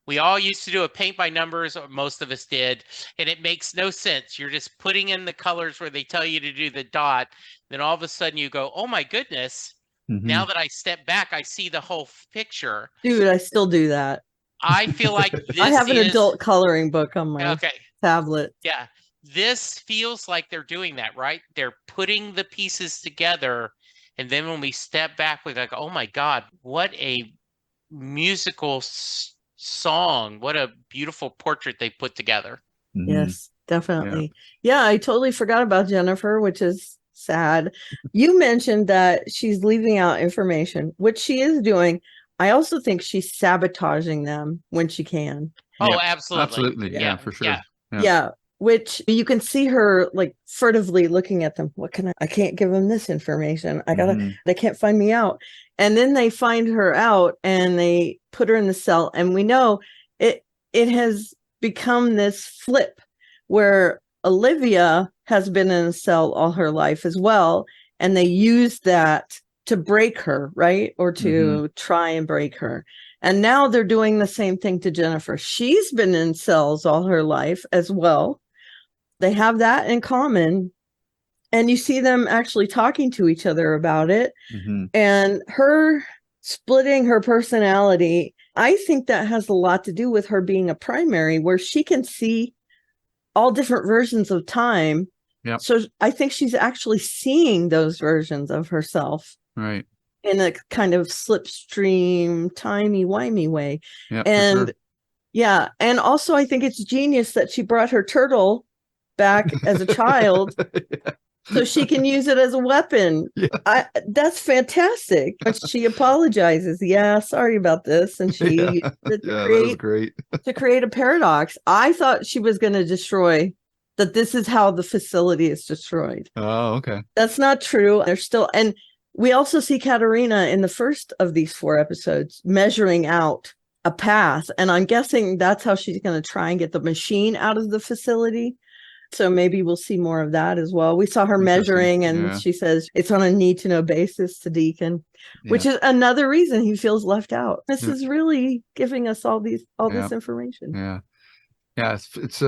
We all used to do a paint by numbers, or most of us did, and it makes no sense. You're just putting in the colors where they tell you to do the dot. Then all of a sudden you go, oh my goodness. Hmm. Now that I step back, I see the whole picture. Dude, I still do that. I feel like I this have an is adult coloring book on my okay. tablet. Yeah. This feels like they're doing that, right? They're putting the pieces together. And then when we step back, we're like, oh my God, what a musical song. What a beautiful portrait they put together. Hmm. Yes, Yeah. definitely. Yeah, I totally forgot about Jennifer, which is sad. You mentioned that she's leaving out information, which she is doing. I also think she's sabotaging them when she can. Oh, Yeah. absolutely. Absolutely. Yeah. Yeah, Yeah. for Yeah. sure. Yeah. Yeah, which you can see her like furtively looking at them. What can I can't give them this information. Hmm. They can't find me out. And then they find her out and they put her in the cell. And we know it has become this flip where Olivia has been in a cell all her life as well. And they use that to break her, right? Or to try and break her. And now they're doing the same thing to Jennifer. She's been in cells all her life as well. They have that in common. And you see them actually talking to each other about it. Hmm. And her splitting her personality, I think that has a lot to do with her being a primary, where she can see all different versions of time. Yep. So I think she's actually seeing those versions of herself Right. in a kind of slipstream, timey-wimey way. Yeah. And For yeah, and also I think it's genius that she brought her turtle back as a child sure. Yeah. so she can use it as a weapon. Yeah. That's fantastic. When she apologizes, yeah, sorry about this, and she Yeah. used it Yeah, that was great. to create a paradox. I thought she was going to destroy that. This is how the facility is destroyed. Oh, okay. That's not true. There's still, and we also see Katerina in the first of these 4 episodes measuring out a path, and I'm guessing that's how she's going to try and get the machine out of the facility. So maybe we'll see more of that as well. We saw her measuring, and Yeah. she says it's on a need to know basis to Deacon, which Yeah. is another reason he feels left out. This Yeah. is really giving us all this Yeah. information. Yeah. Yeah. It's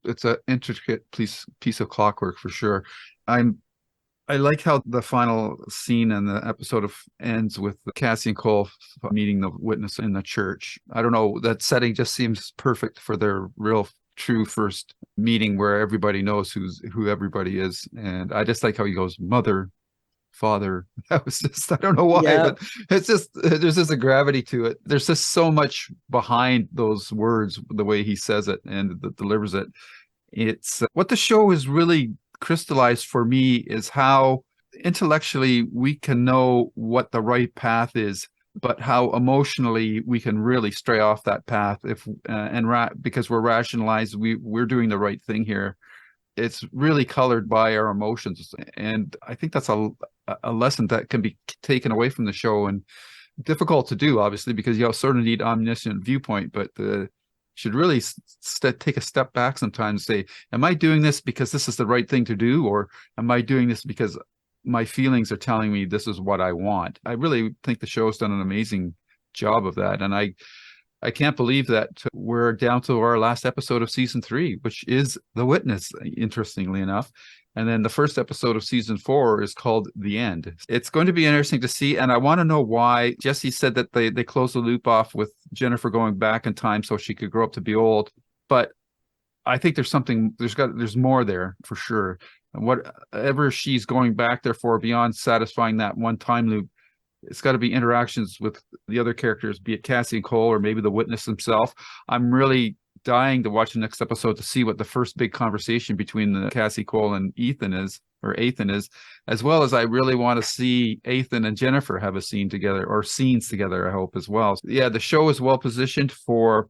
it's an intricate piece of clockwork for sure. I like how the final scene in the episode ends with Cassie and Cole meeting the witness in the church. I don't know, that setting just seems perfect for their real true first meeting where everybody knows who everybody is. And I just like how he goes, mother, father. That was just, I don't know why, Yeah. but it's just, there's just a gravity to it. There's just so much behind those words, the way he says it and delivers it. It's what the show is really crystallized for me is how intellectually we can know what the right path is, but how emotionally we can really stray off that path if because we're rationalized, we're doing the right thing here. It's really colored by our emotions, and I think that's a lesson that can be taken away from the show, and difficult to do, obviously, because you sort of need omniscient viewpoint, but should really take a step back sometimes and say, am I doing this because this is the right thing to do, or am I doing this because my feelings are telling me this is what I want? I really think the show's done an amazing job of that, and I can't believe that we're down to our last episode of season 3, which is The Witness, interestingly enough. And then the first episode of season 4 is called The End. It's going to be interesting to see. And I want to know why. Jesse said that they closed the loop off with Jennifer going back in time so she could grow up to be old. But I think there's more there for sure. And whatever she's going back there for beyond satisfying that one time loop, it's got to be interactions with the other characters, be it Cassie and Cole or maybe the witness himself. I'm really dying to watch the next episode to see what the first big conversation between the Cassie, Cole, and Ethan is, as well as I really want to see Ethan and Jennifer have a scene together, or scenes together, I hope, as well. Yeah, the show is well positioned for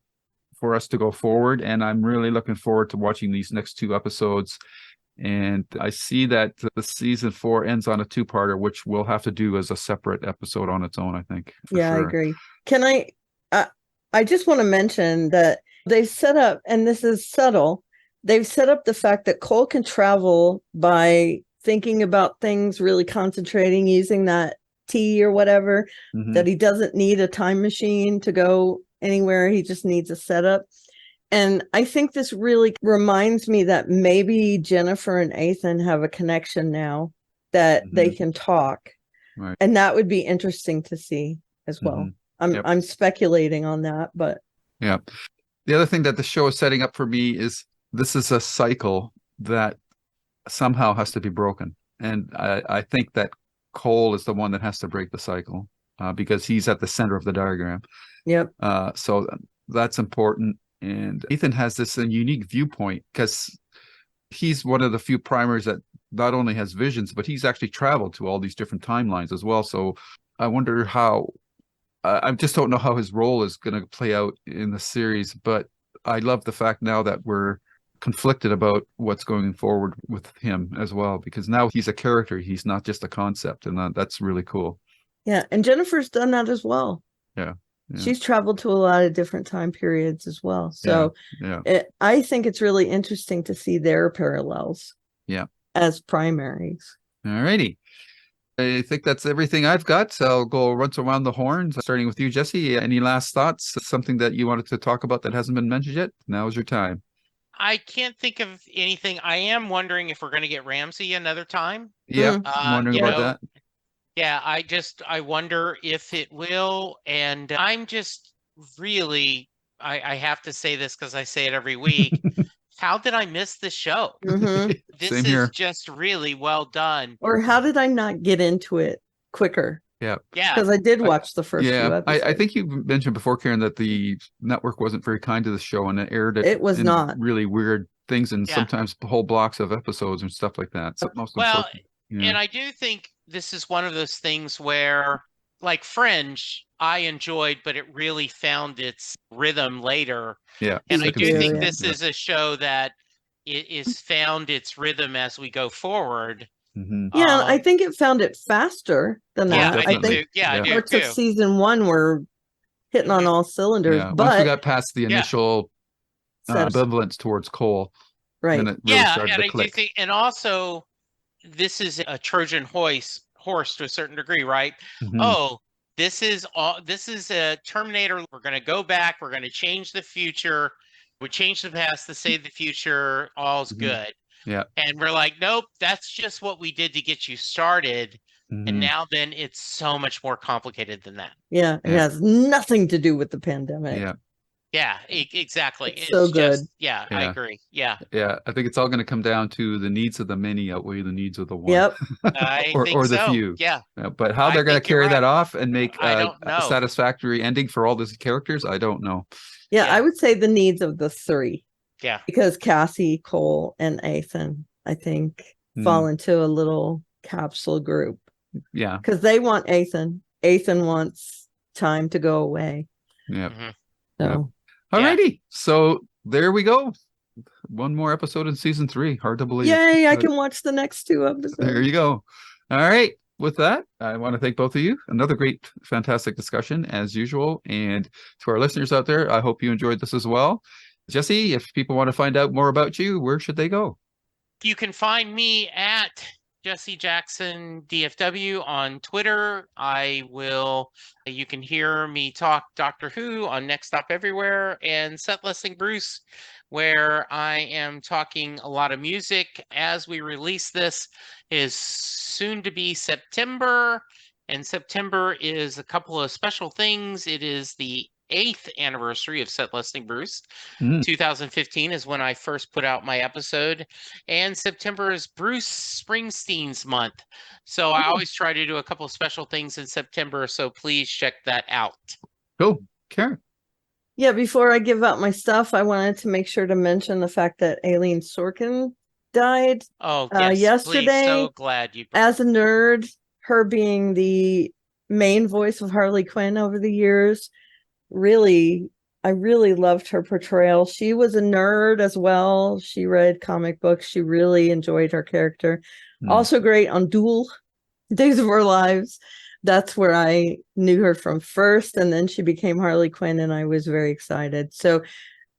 us to go forward, and I'm really looking forward to watching these next 2 episodes. And I see that the season 4 ends on a 2-parter, which we'll have to do as a separate episode on its own, I think. Yeah, sure. I agree. Can I just want to mention that they've set up, and this is subtle, they've set up the fact that Cole can travel by thinking about things, really concentrating, using that T or whatever, that he doesn't need a time machine to go anywhere. He just needs a setup. And I think this really reminds me that maybe Jennifer and Ethan have a connection now, that they can talk. Right. And that would be interesting to see as well. I'm speculating on that, but yeah. The other thing that the show is setting up for me is this is a cycle that somehow has to be broken. And I think that Cole is the one that has to break the cycle because he's at the center of the diagram. Yep. So that's important. And Ethan has this unique viewpoint because he's one of the few primers that not only has visions, but he's actually traveled to all these different timelines as well. So I wonder how, I just don't know how his role is going to play out in the series, but I love the fact now that we're conflicted about what's going forward with him as well, because now he's a character. He's not just a concept, and that's really cool. Yeah. And Jennifer's done that as well. Yeah. She's traveled to a lot of different time periods as well. So I think it's really interesting to see their parallels as primaries. All righty. I think that's everything I've got. So I'll go once around the horns, starting with you, Jesse. Any last thoughts? Something that you wanted to talk about that hasn't been mentioned yet? Now is your time. I can't think of anything. I am wondering if we're going to get Ramsey another time. Yeah, I'm wondering about that. Yeah, I wonder if it will. And I'm just really, I have to say this because I say it every week, how did I miss the show? Mhm. This Same is here. just really well done. Or how did I not get into it quicker? Yeah. Yeah. Because I did watch the first few Yeah. episodes. I think you mentioned before, Karen, that the network wasn't very kind to the show and it aired it It was in not. really weird things and Yeah. sometimes whole blocks of episodes and stuff like that. So most Well, unfortunate. Yeah. and I do think this is one of those things where, like Fringe, I enjoyed, but it really found its rhythm later. Yeah. And I Me second do too, think season. yeah. this is a show that it is found its rhythm as we go forward. Hmm. Yeah, and I Um, think it found it faster than Most yeah, that. I I do definitely. think too. Yeah, I Yeah. do parts of too. season 1 were hitting on Mhm. all cylinders, Yeah. Once we but got past the Yeah. initial said ambivalence towards Cole, then right. it really Yeah, started and to I do click. think, and also this is a Trojan horse to a certain degree, right? Hmm. Oh, this is a Terminator. We're going to go back. We're going to change the future. We change the past to save the future. All's Hmm. good. Yeah. And we're like, nope, that's just what we did to get you started. And Hmm. now then it's so much more complicated than that. Yeah, it Yeah. has nothing to do with the pandemic. Yeah. Yeah, exactly. It's so good. Yeah, I Yeah. agree. Yeah, Yeah. I think it's all going to come down to the needs of the many outweigh the needs of the one. Yep. I think or the so. few. Yeah, But how I they're going to think you're carry that right. off and make I don't a know. satisfactory ending for all these characters, I don't know. Yeah, Yeah. I would say the needs of the 3 Yeah. because Cassie, Cole, and Ethan, I think, fall into a little capsule group Yeah. because they want Ethan. Ethan wants time to go away. Yeah. Mhm. So All Yeah. righty. So there we go. One more episode in season 3. Hard to believe. yay, I But can watch the next 2 episodes. there you go. All right. With that, I want to thank both of you. Another great, fantastic discussion as usual. And to our listeners out there, I hope you enjoyed this as well. Jesse, if people want to find out more about you, where should they go? You can find me at Jesse Jackson DFW on Twitter. You can hear me talk Doctor Who on Next Stop Everywhere and Set Listing Bruce, where I am talking a lot of music. As we release this is soon to be September, and September is a couple of special things. It is the 8th anniversary of Set Listing Bruce. 2015 is when I first put out my episode, and September is Bruce Springsteen's month. So I always try to do a couple of special things in September, so please check that out. Cool. Karen. Yeah, before I give out my stuff, I wanted to make sure to mention the fact that Aileen Sorkin died Oh, yes, yesterday. please. So glad you. As a nerd, her being the main voice of Harley Quinn over the years, I really loved her portrayal. She was a nerd as well. She read comic books. She really enjoyed her character. Also great on Duel, Days of Our Lives. That's where I knew her from first, and then she became Harley Quinn, and I was very excited. So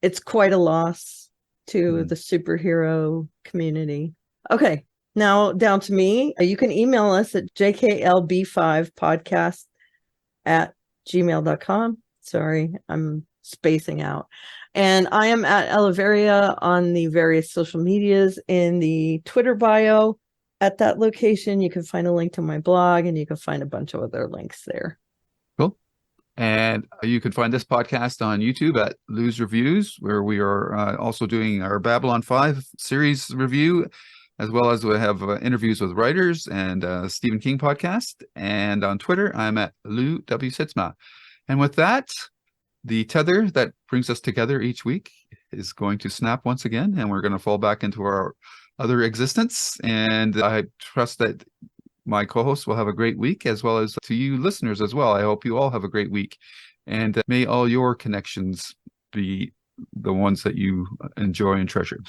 it's quite a loss to the superhero community. Okay, now down to me. You can email us at jklb5podcast@gmail.com. Sorry, I'm spacing out. And I am at Eleveria on the various social medias in the Twitter bio. At that location, you can find a link to my blog and you can find a bunch of other links there. Cool. And you can find this podcast on YouTube at Lose Reviews, where we are also doing our Babylon 5 series review, as well as we have interviews with writers and Stephen King podcast. And on Twitter, I'm at Lou W. Sitzma. And with that, the tether that brings us together each week is going to snap once again, and we're going to fall back into our other existence. And I trust that my co-hosts will have a great week, as well as to you listeners as well. I hope you all have a great week, and may all your connections be the ones that you enjoy and treasure.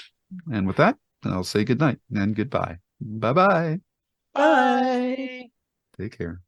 And with that, I'll say good night and goodbye. Bye-bye. Bye. Bye. Take care.